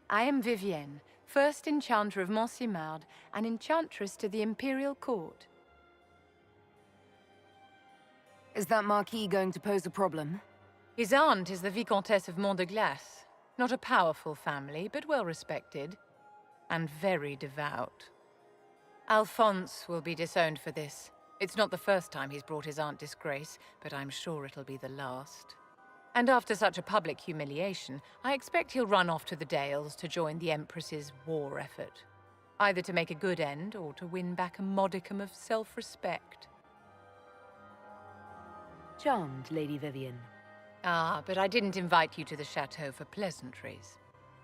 I am Vivienne, first enchanter of Montsimard and enchantress to the Imperial Court. Is that Marquis going to pose a problem? His aunt is the Vicomtesse of Mont de Glace. Not a powerful family, but well respected. And very devout. Alphonse will be disowned for this. It's not the first time he's brought his aunt disgrace, but I'm sure it'll be the last. And after such a public humiliation, I expect he'll run off to the Dales to join the Empress's war effort. Either to make a good end, or to win back a modicum of self-respect. Charmed, Lady Vivienne. Ah, but I didn't invite you to the chateau for pleasantries.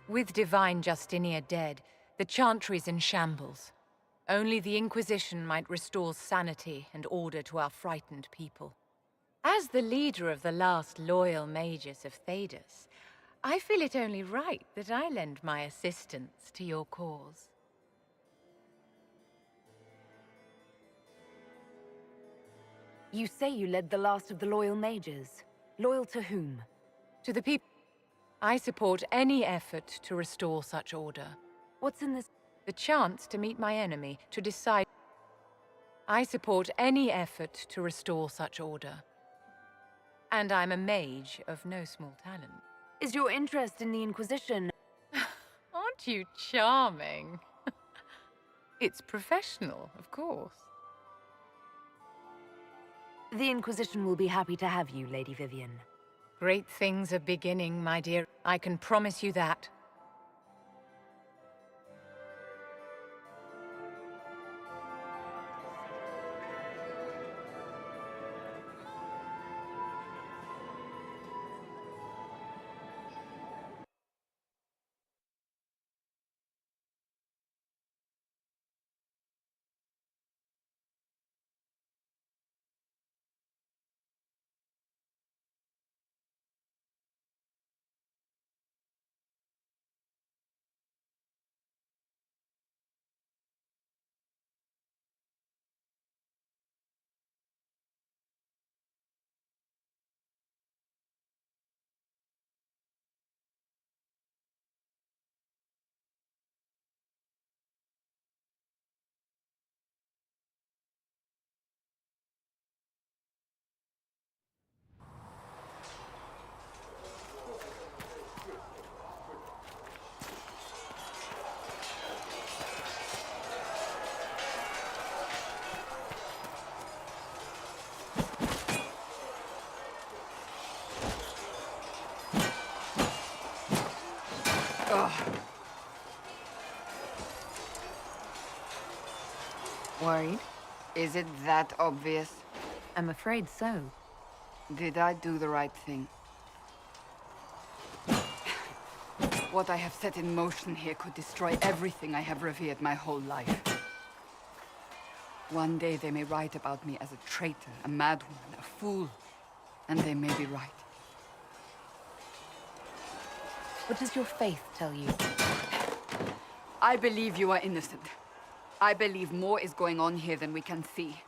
With Divine Justinia dead, the Chantry's in shambles. Only the Inquisition might restore sanity and order to our frightened people. As the leader of the last loyal mages of Thedas, I feel it only right that I lend my assistance to your cause. You say you led the last of the loyal mages. Loyal to whom? To the people. I support any effort to restore such order. What's in this? The chance to meet my enemy, to decide. I support any effort to restore such order. And I'm a mage of no small talent. Is your interest in the Inquisition? Aren't you charming? It's professional, of course. The Inquisition will be happy to have you, Lady Vivian. Great things are beginning, my dear. I can promise you that. Worried? Is it that obvious? I'm afraid so. Did I do the right thing? What I have set in motion here could destroy everything I have revered my whole life. One day they may write about me as a traitor, a madwoman, a fool. And they may be right. What does your faith tell you? I believe you are innocent. I believe more is going on here than we can see.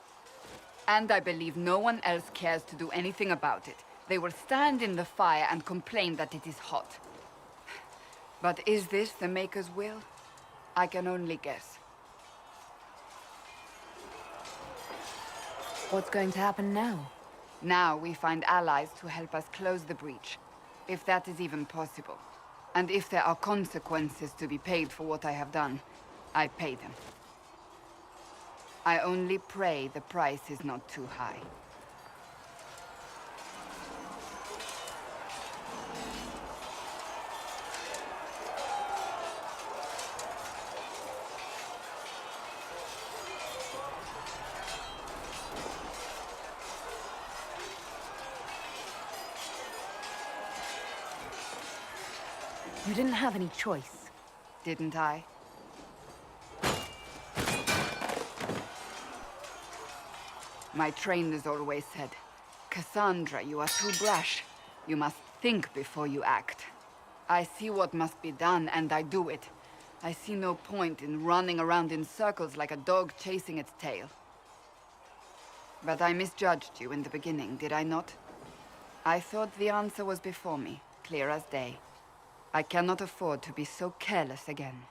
And I believe no one else cares to do anything about it. They will stand in the fire and complain that it is hot. But is this the Maker's will? I can only guess. What's going to happen now? Now we find allies to help us close the breach, if that is even possible. And if there are consequences to be paid for what I have done, I pay them. I only pray the price is not too high. You didn't have any choice. Didn't I? My trainers always said, Cassandra, you are too brash. You must think before you act. I see what must be done, and I do it. I see no point in running around in circles like a dog chasing its tail. But I misjudged you in the beginning, did I not? I thought the answer was before me, clear as day. I cannot afford to be so careless again.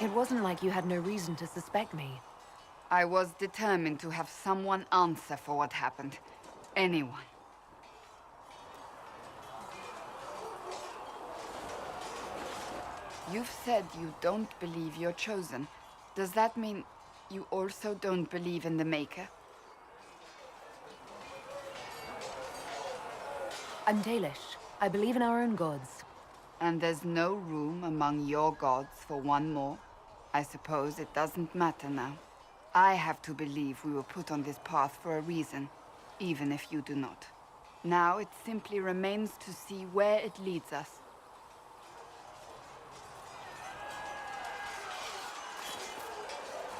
It wasn't like you had no reason to suspect me. I was determined to have someone answer for what happened. Anyone. You've said you don't believe you're chosen. Does that mean you also don't believe in the Maker? I'm Dalish. I believe in our own gods. And there's no room among your gods for one more? I suppose it doesn't matter now. I have to believe we were put on this path for a reason, even if you do not. Now it simply remains to see where it leads us.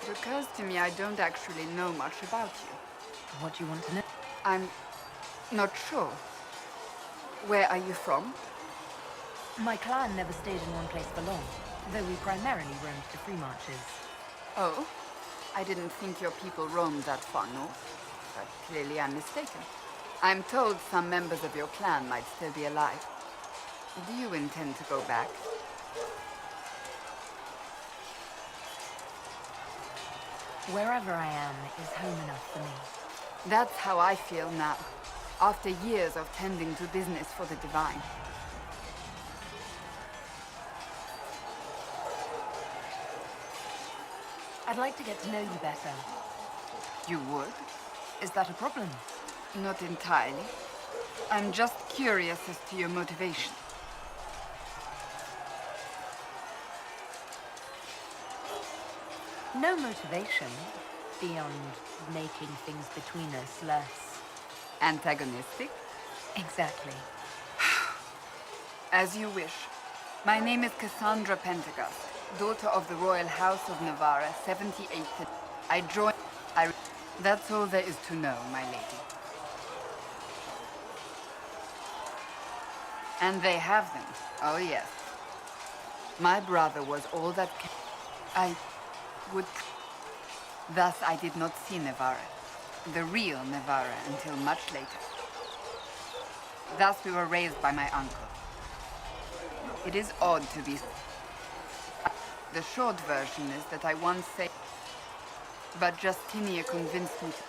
It occurs to me I don't actually know much about you. What do you want to know? I'm not sure. Where are you from? My clan never stayed in one place for long, though we primarily roamed the free marches. Oh? I didn't think your people roamed that far north. But clearly I'm mistaken. I'm told some members of your clan might still be alive. Do you intend to go back? Wherever I am is home enough for me. That's how I feel now, after years of tending to business for the Divine. I'd like to get to know you better. You would? Is that a problem? Not entirely. I'm just curious as to your motivation. No motivation beyond making things between us less antagonistic? Exactly. As you wish. My name is Cassandra Pendergast, daughter of the Royal House of Navarra, 78th. I joined... That's all there is to know, my lady. And they have them. Oh, yes. My brother was all that... I would... Thus, I did not see Navarra, the real Navarra, until much later. Thus, we were raised by my uncle. It is odd to be... The short version is that I once said... But Justinia convinced me to...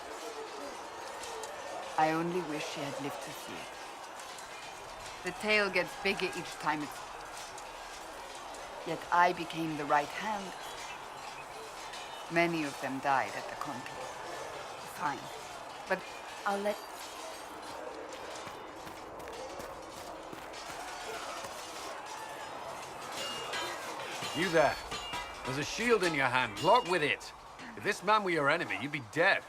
I only wish she had lived to see it. The tale gets bigger each time it's... Yet I became the right hand. Many of them died at the conclave. Fine. But I'll let... You there. There's a shield in your hand. Block with it. If this man were your enemy, you'd be dead.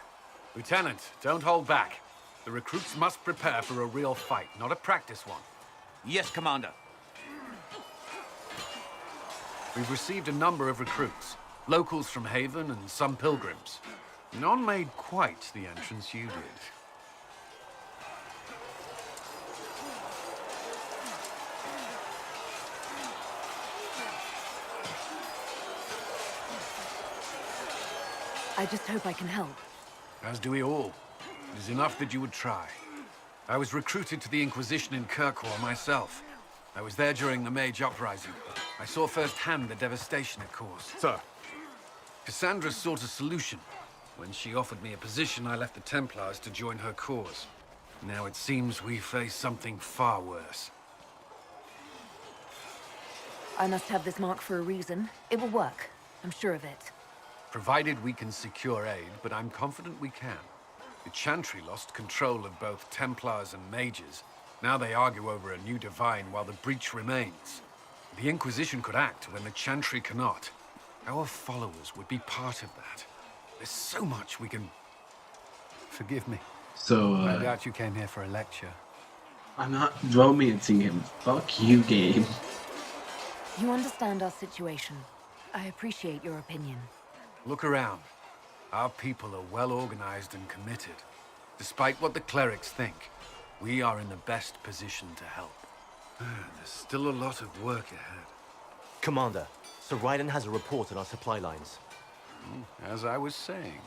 Lieutenant, don't hold back. The recruits must prepare for a real fight, not a practice one. Yes, Commander. We've received a number of recruits. Locals from Haven and some pilgrims. None made quite the entrance you did. I just hope I can help. As do we all. It is enough that you would try. I was recruited to the Inquisition in Kirkwall myself. I was there during the Mage Uprising. I saw firsthand the devastation it caused. Sir. Cassandra sought a solution. When she offered me a position, I left the Templars to join her cause. Now it seems we face something far worse. I must have this mark for a reason. It will work. I'm sure of it. Provided we can secure aid, but I'm confident we can. The Chantry lost control of both Templars and Mages. Now they argue over a new Divine while the breach remains. The Inquisition could act when the Chantry cannot. Our followers would be part of that. There's so much we can... Forgive me. So, I doubt you came here for a lecture. I'm not romancing him. Fuck you, game. You understand our situation. I appreciate your opinion. Look around. Our people are well organized and committed. Despite what the clerics think, we are in the best position to help. There's still a lot of work ahead. Commander, Sir Raiden has a report on our supply lines. As I was saying.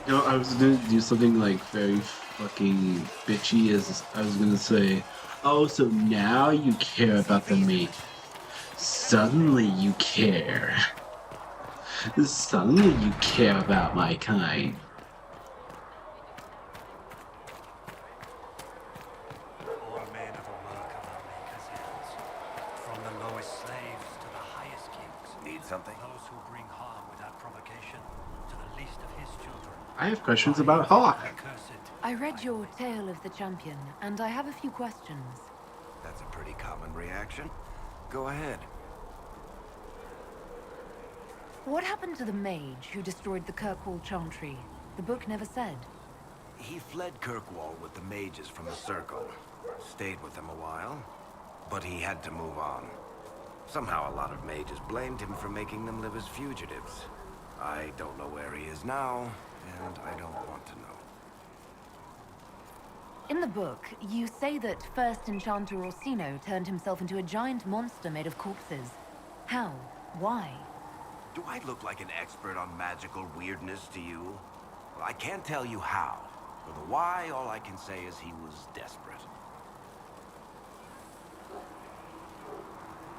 You know, I was gonna do something like very fucking bitchy, as I was gonna say, oh, so now you care about the mate. Suddenly you care. Suddenly you care about my kind. All men of a work of our Maker's hands. From the lowest slaves to the highest kings. Need something? Those who bring harm without provocation to the least of his children. I have questions about Hawk. I read your Tale of the Champion, and I have a few questions. That's a pretty common reaction. Go ahead. What happened to the mage who destroyed the Kirkwall Chantry? The book never said. He fled Kirkwall with the mages from the Circle. Stayed with them a while, but he had to move on. Somehow a lot of mages blamed him for making them live as fugitives. I don't know where he is now, and I don't want to know. In the book, you say that first Enchanter Orsino turned himself into a giant monster made of corpses. How? Why? Do I look like an expert on magical weirdness to you? Well, I can't tell you how. For the why, all I can say is he was desperate.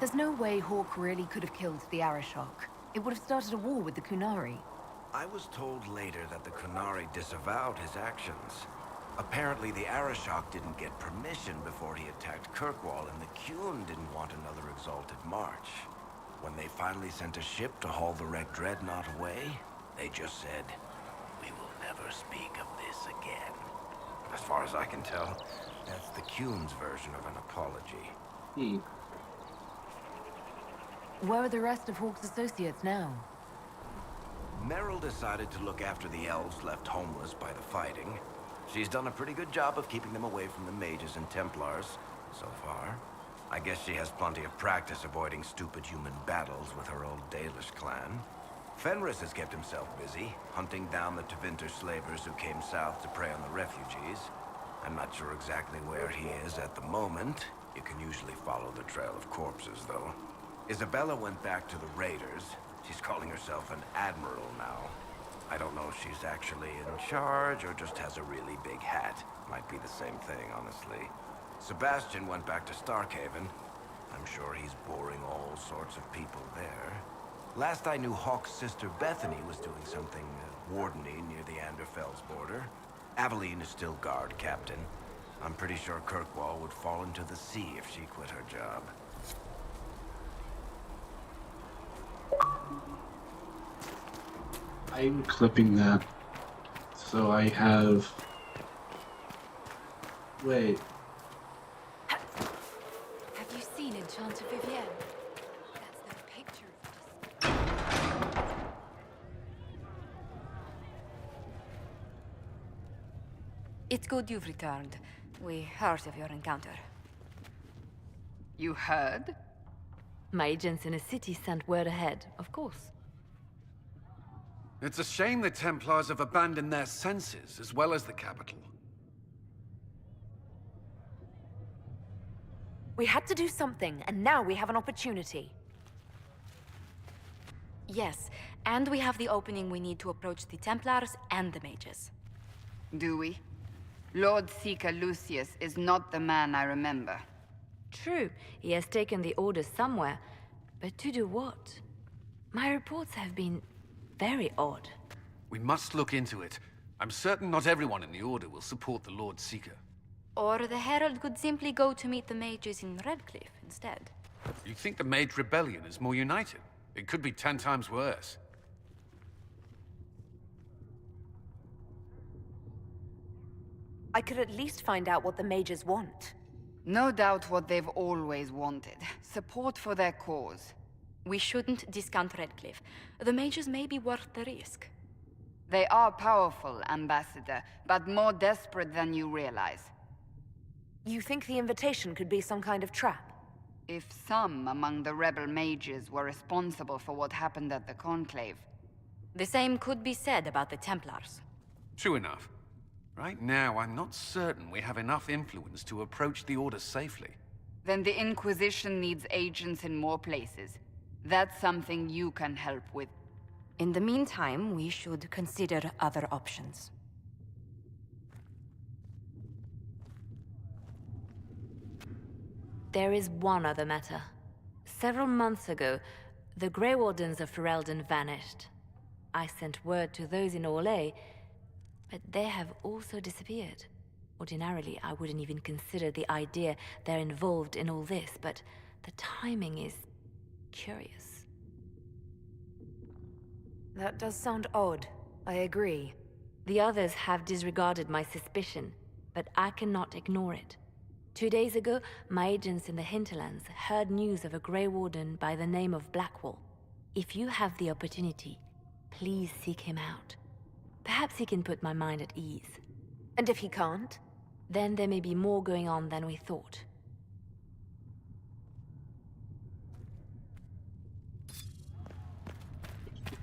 There's no way Hawk really could have killed the Arashok. It would have started a war with the Kunari. I was told later that the Kunari disavowed his actions. Apparently, the Arashok didn't get permission before he attacked Kirkwall, and the Qun didn't want another exalted march. When they finally sent a ship to haul the wrecked dreadnought away, they just said, "We will never speak of this again." As far as I can tell, that's the Qun's version of an apology. Where are the rest of Hawk's associates now? Meryl decided to look after the elves left homeless by the fighting. She's done a pretty good job of keeping them away from the mages and Templars, so far. I guess she has plenty of practice avoiding stupid human battles with her old Dalish clan. Fenris has kept himself busy, hunting down the Tevinter slavers who came south to prey on the refugees. I'm not sure exactly where he is at the moment. You can usually follow the trail of corpses, though. Isabella went back to the raiders. She's calling herself an admiral now. I don't know if she's actually in charge or just has a really big hat. Might be the same thing, honestly. Sebastian went back to Starkhaven. I'm sure he's boring all sorts of people there. Last I knew, Hawk's sister Bethany was doing something wardeny near the Anderfell's border. Aveline is still guard captain. I'm pretty sure Kirkwall would fall into the sea if she quit her job. I'm clipping that. So I have... Wait. Have you seen Enchanter Vivienne? That's the picture of It's good you've returned. We heard of your encounter. You heard? My agents in the city sent word ahead, of course. It's a shame the Templars have abandoned their senses, as well as the capital. We had to do something, and now we have an opportunity. Yes, and we have the opening we need to approach the Templars and the mages. Do we? Lord Seeker Lucius is not the man I remember. True, he has taken the orders somewhere, but to do what? My reports have been very odd. We must look into it. I'm certain not everyone in the Order will support the Lord Seeker. Or the Herald could simply go to meet the mages in Redcliffe instead. You think the Mage Rebellion is more united? It could be 10 times worse. I could at least find out what the mages want. No doubt what they've always wanted. Support for their cause. We shouldn't discount Redcliffe. The mages may be worth the risk. They are powerful, Ambassador, but more desperate than you realize. You think the invitation could be some kind of trap? If some among the rebel mages were responsible for what happened at the Conclave. The same could be said about the Templars. True enough. Right now, I'm not certain we have enough influence to approach the Order safely. Then the Inquisition needs agents in more places. That's something you can help with. In the meantime, we should consider other options. There is one other matter. Several months ago, the Grey Wardens of Ferelden vanished. I sent word to those in Orlais, but they have also disappeared. Ordinarily, I wouldn't even consider the idea they're involved in all this, but the timing is curious. That does sound odd. I agree. The others have disregarded my suspicion, but I cannot ignore it. 2 days ago, my agents in the hinterlands heard news of a Grey Warden by the name of Blackwall. If you have the opportunity, please seek him out. Perhaps he can put my mind at ease. And if he can't? Then there may be more going on than we thought.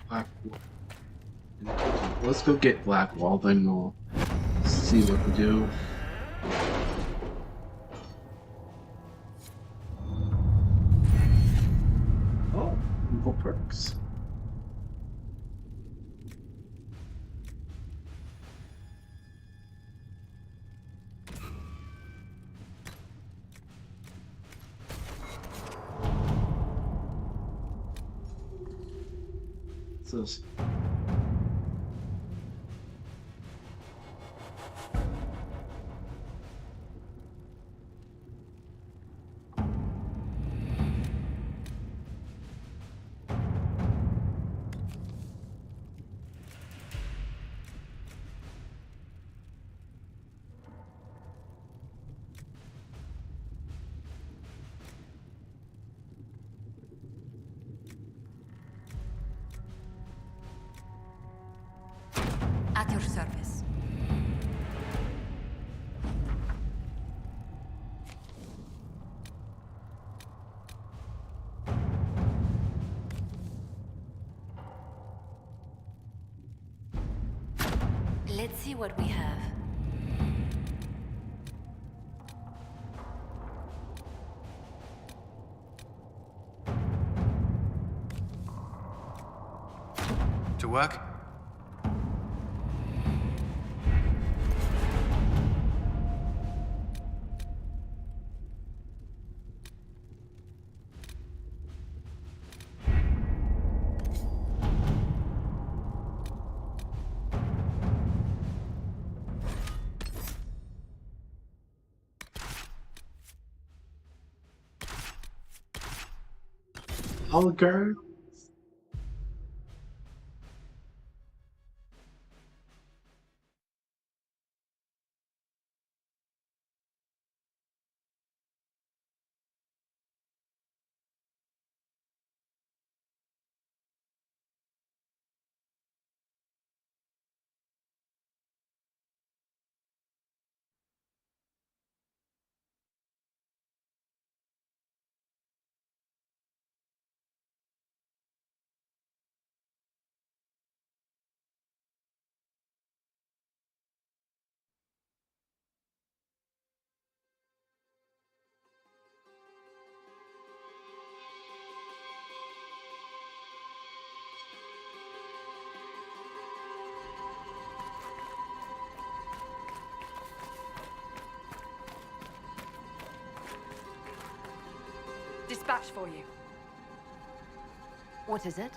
Blackwall. Let's go get Blackwall, then we'll see what we do. Oh, more perks. What's this? At your service. Let's see what we have. To work? Oliver? Dispatch for you. What is it?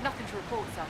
Nothing to report, sir.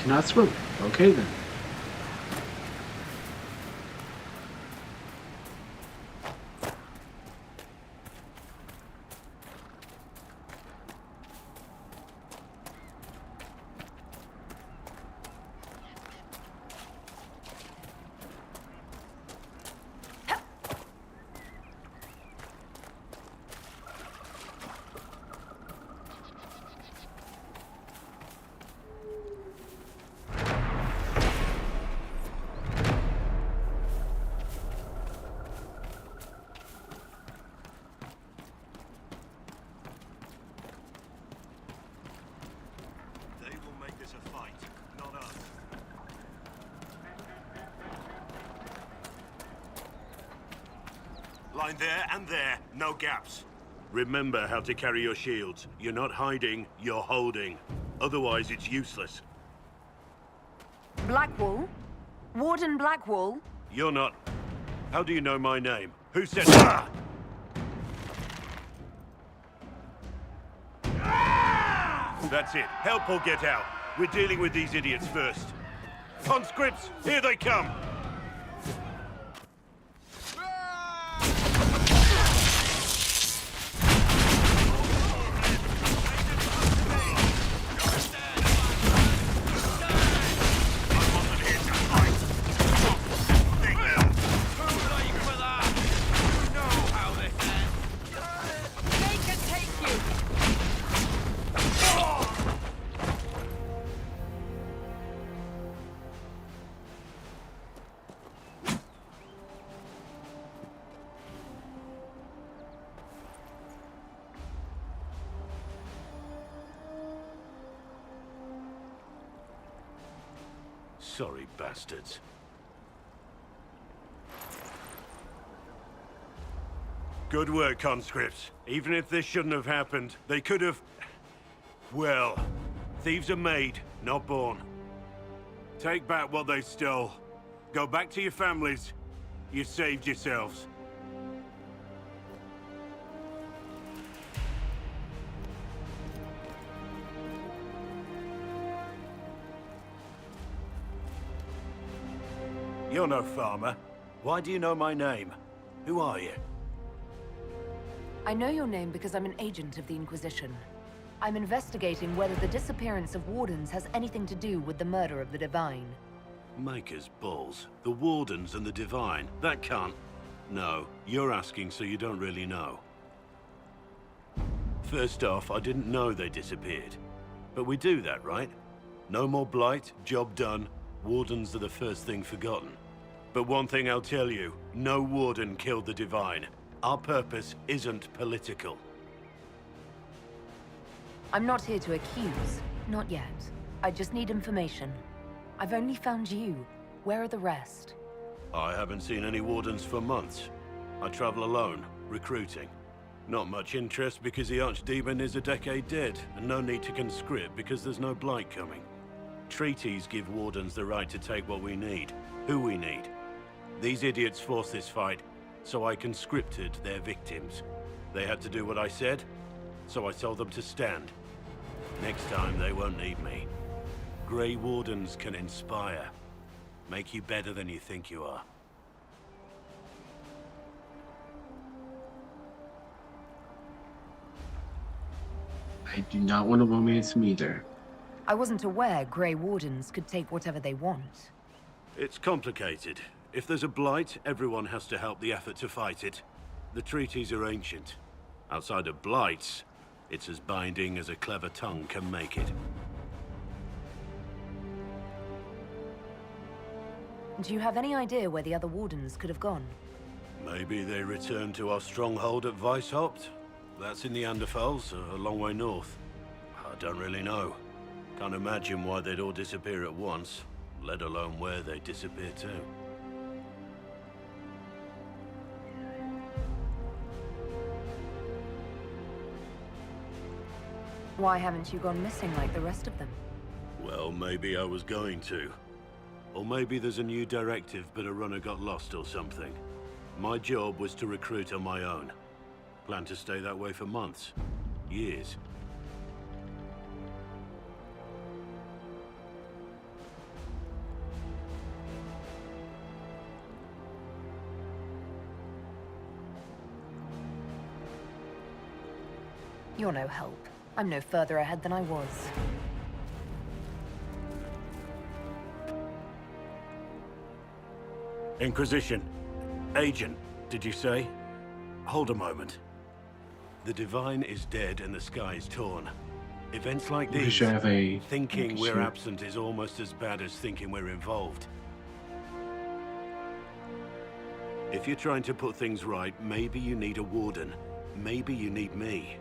cannot swim. Okay then. They will make this a fight, not us. Line there and there, no gaps. Remember how to carry your shields. You're not hiding, you're holding. Otherwise, it's useless. Blackwall? Warden Blackwall? You're not... How do you know my name? Who said... Ah! That's it. Help or get out. We're dealing with these idiots first. Conscripts, here they come! Sorry, bastards. Good work, conscripts. Even if this shouldn't have happened, they could have... Well, thieves are made, not born. Take back what they stole. Go back to your families. You saved yourselves. You're no farmer. Why do you know my name? Who are you? I know your name because I'm an agent of the Inquisition. I'm investigating whether the disappearance of Wardens has anything to do with the murder of the Divine. Maker's balls. The Wardens and the Divine. That can't... No, you're asking so you don't really know. First off, I didn't know they disappeared. But we do that, right? No more blight, job done. Wardens are the first thing forgotten. But one thing I'll tell you, no Warden killed the Divine. Our purpose isn't political. I'm not here to accuse. Not yet. I just need information. I've only found you. Where are the rest? I haven't seen any Wardens for months. I travel alone, recruiting. Not much interest because the Archdemon is a decade dead, and no need to conscript because there's no blight coming. Treaties give Wardens the right to take what we need, who we need. These idiots forced this fight, so I conscripted their victims. They had to do what I said, so I told them to stand. Next time, they won't need me. Grey Wardens can inspire. Make you better than you think you are. I do not want to romance him either. I wasn't aware Grey Wardens could take whatever they want. It's complicated. If there's a blight, everyone has to help the effort to fight it. The treaties are ancient. Outside of blights, it's as binding as a clever tongue can make it. Do you have any idea where the other Wardens could have gone? Maybe they returned to our stronghold at Weishaupt? That's in the Anderfels, a long way north. I don't really know. Can't imagine why they'd all disappear at once, let alone where they disappear to. Why haven't you gone missing like the rest of them? Well, maybe I was going to. Or maybe there's a new directive, but a runner got lost or something. My job was to recruit on my own. Plan to stay that way for months. Years. You're no help. I'm no further ahead than I was. Inquisition. Agent, did you say? Hold a moment. The Divine is dead and the sky is torn. Events like We these, should have a thinking we're sure. absent is almost as bad as thinking we're involved. If you're trying to put things right, maybe you need a warden. Maybe you need me.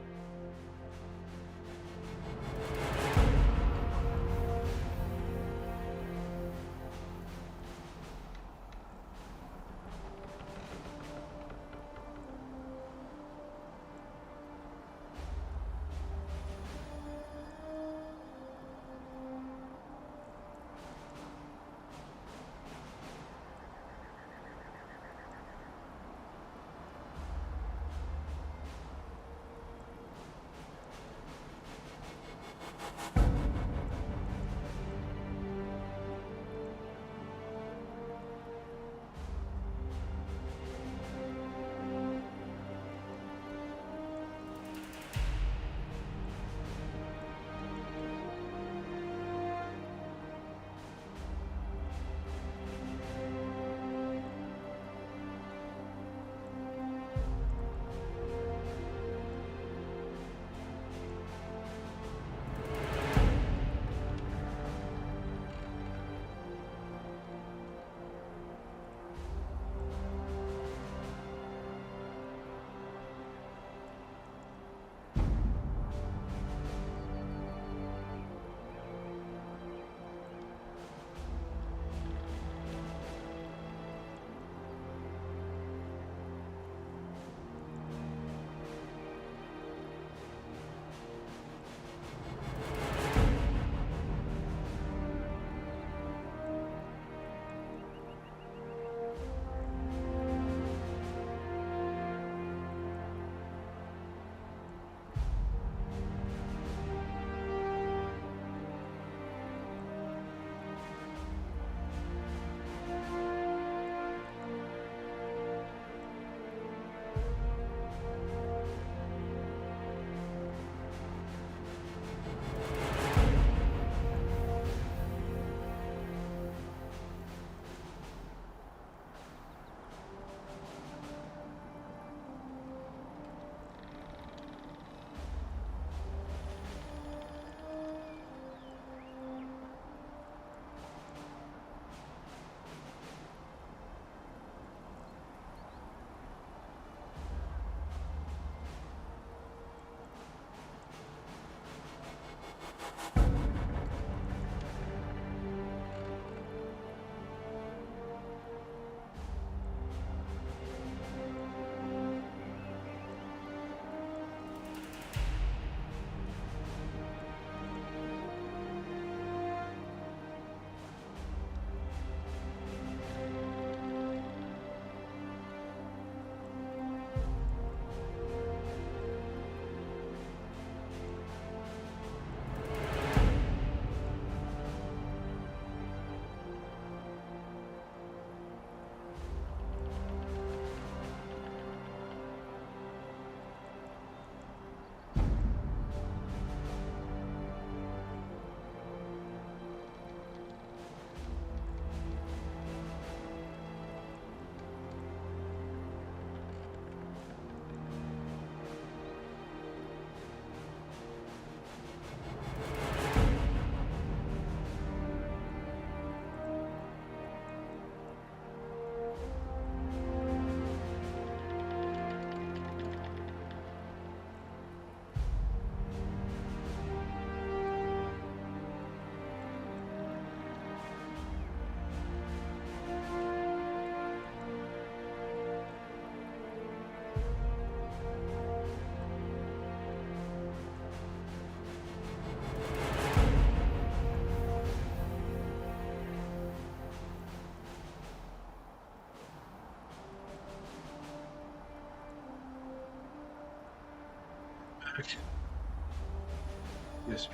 Yes,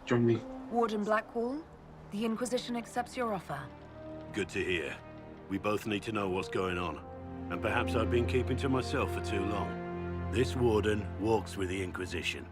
join me. Warden Blackwall, the Inquisition accepts your offer. Good to hear. We both need to know what's going on. And perhaps I've been keeping to myself for too long. This warden walks with the Inquisition.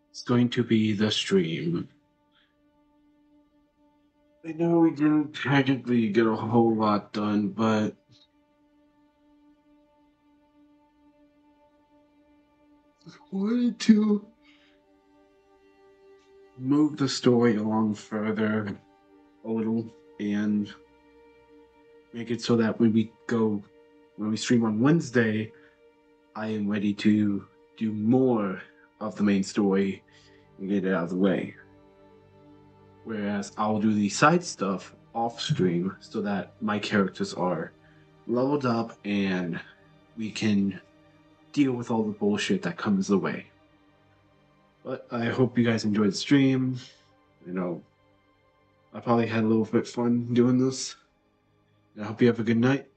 It's going to be the stream. I know we didn't technically get a whole lot done, but I wanted to move the story along further a little and make it so that when we stream on Wednesday, I am ready to do more of the main story and get it out of the way. Whereas I'll do the side stuff off stream so that my characters are leveled up and we can deal with all the bullshit that comes the way. But I hope you guys enjoyed the stream. You know, I probably had a little bit fun doing this. I hope you have a good night.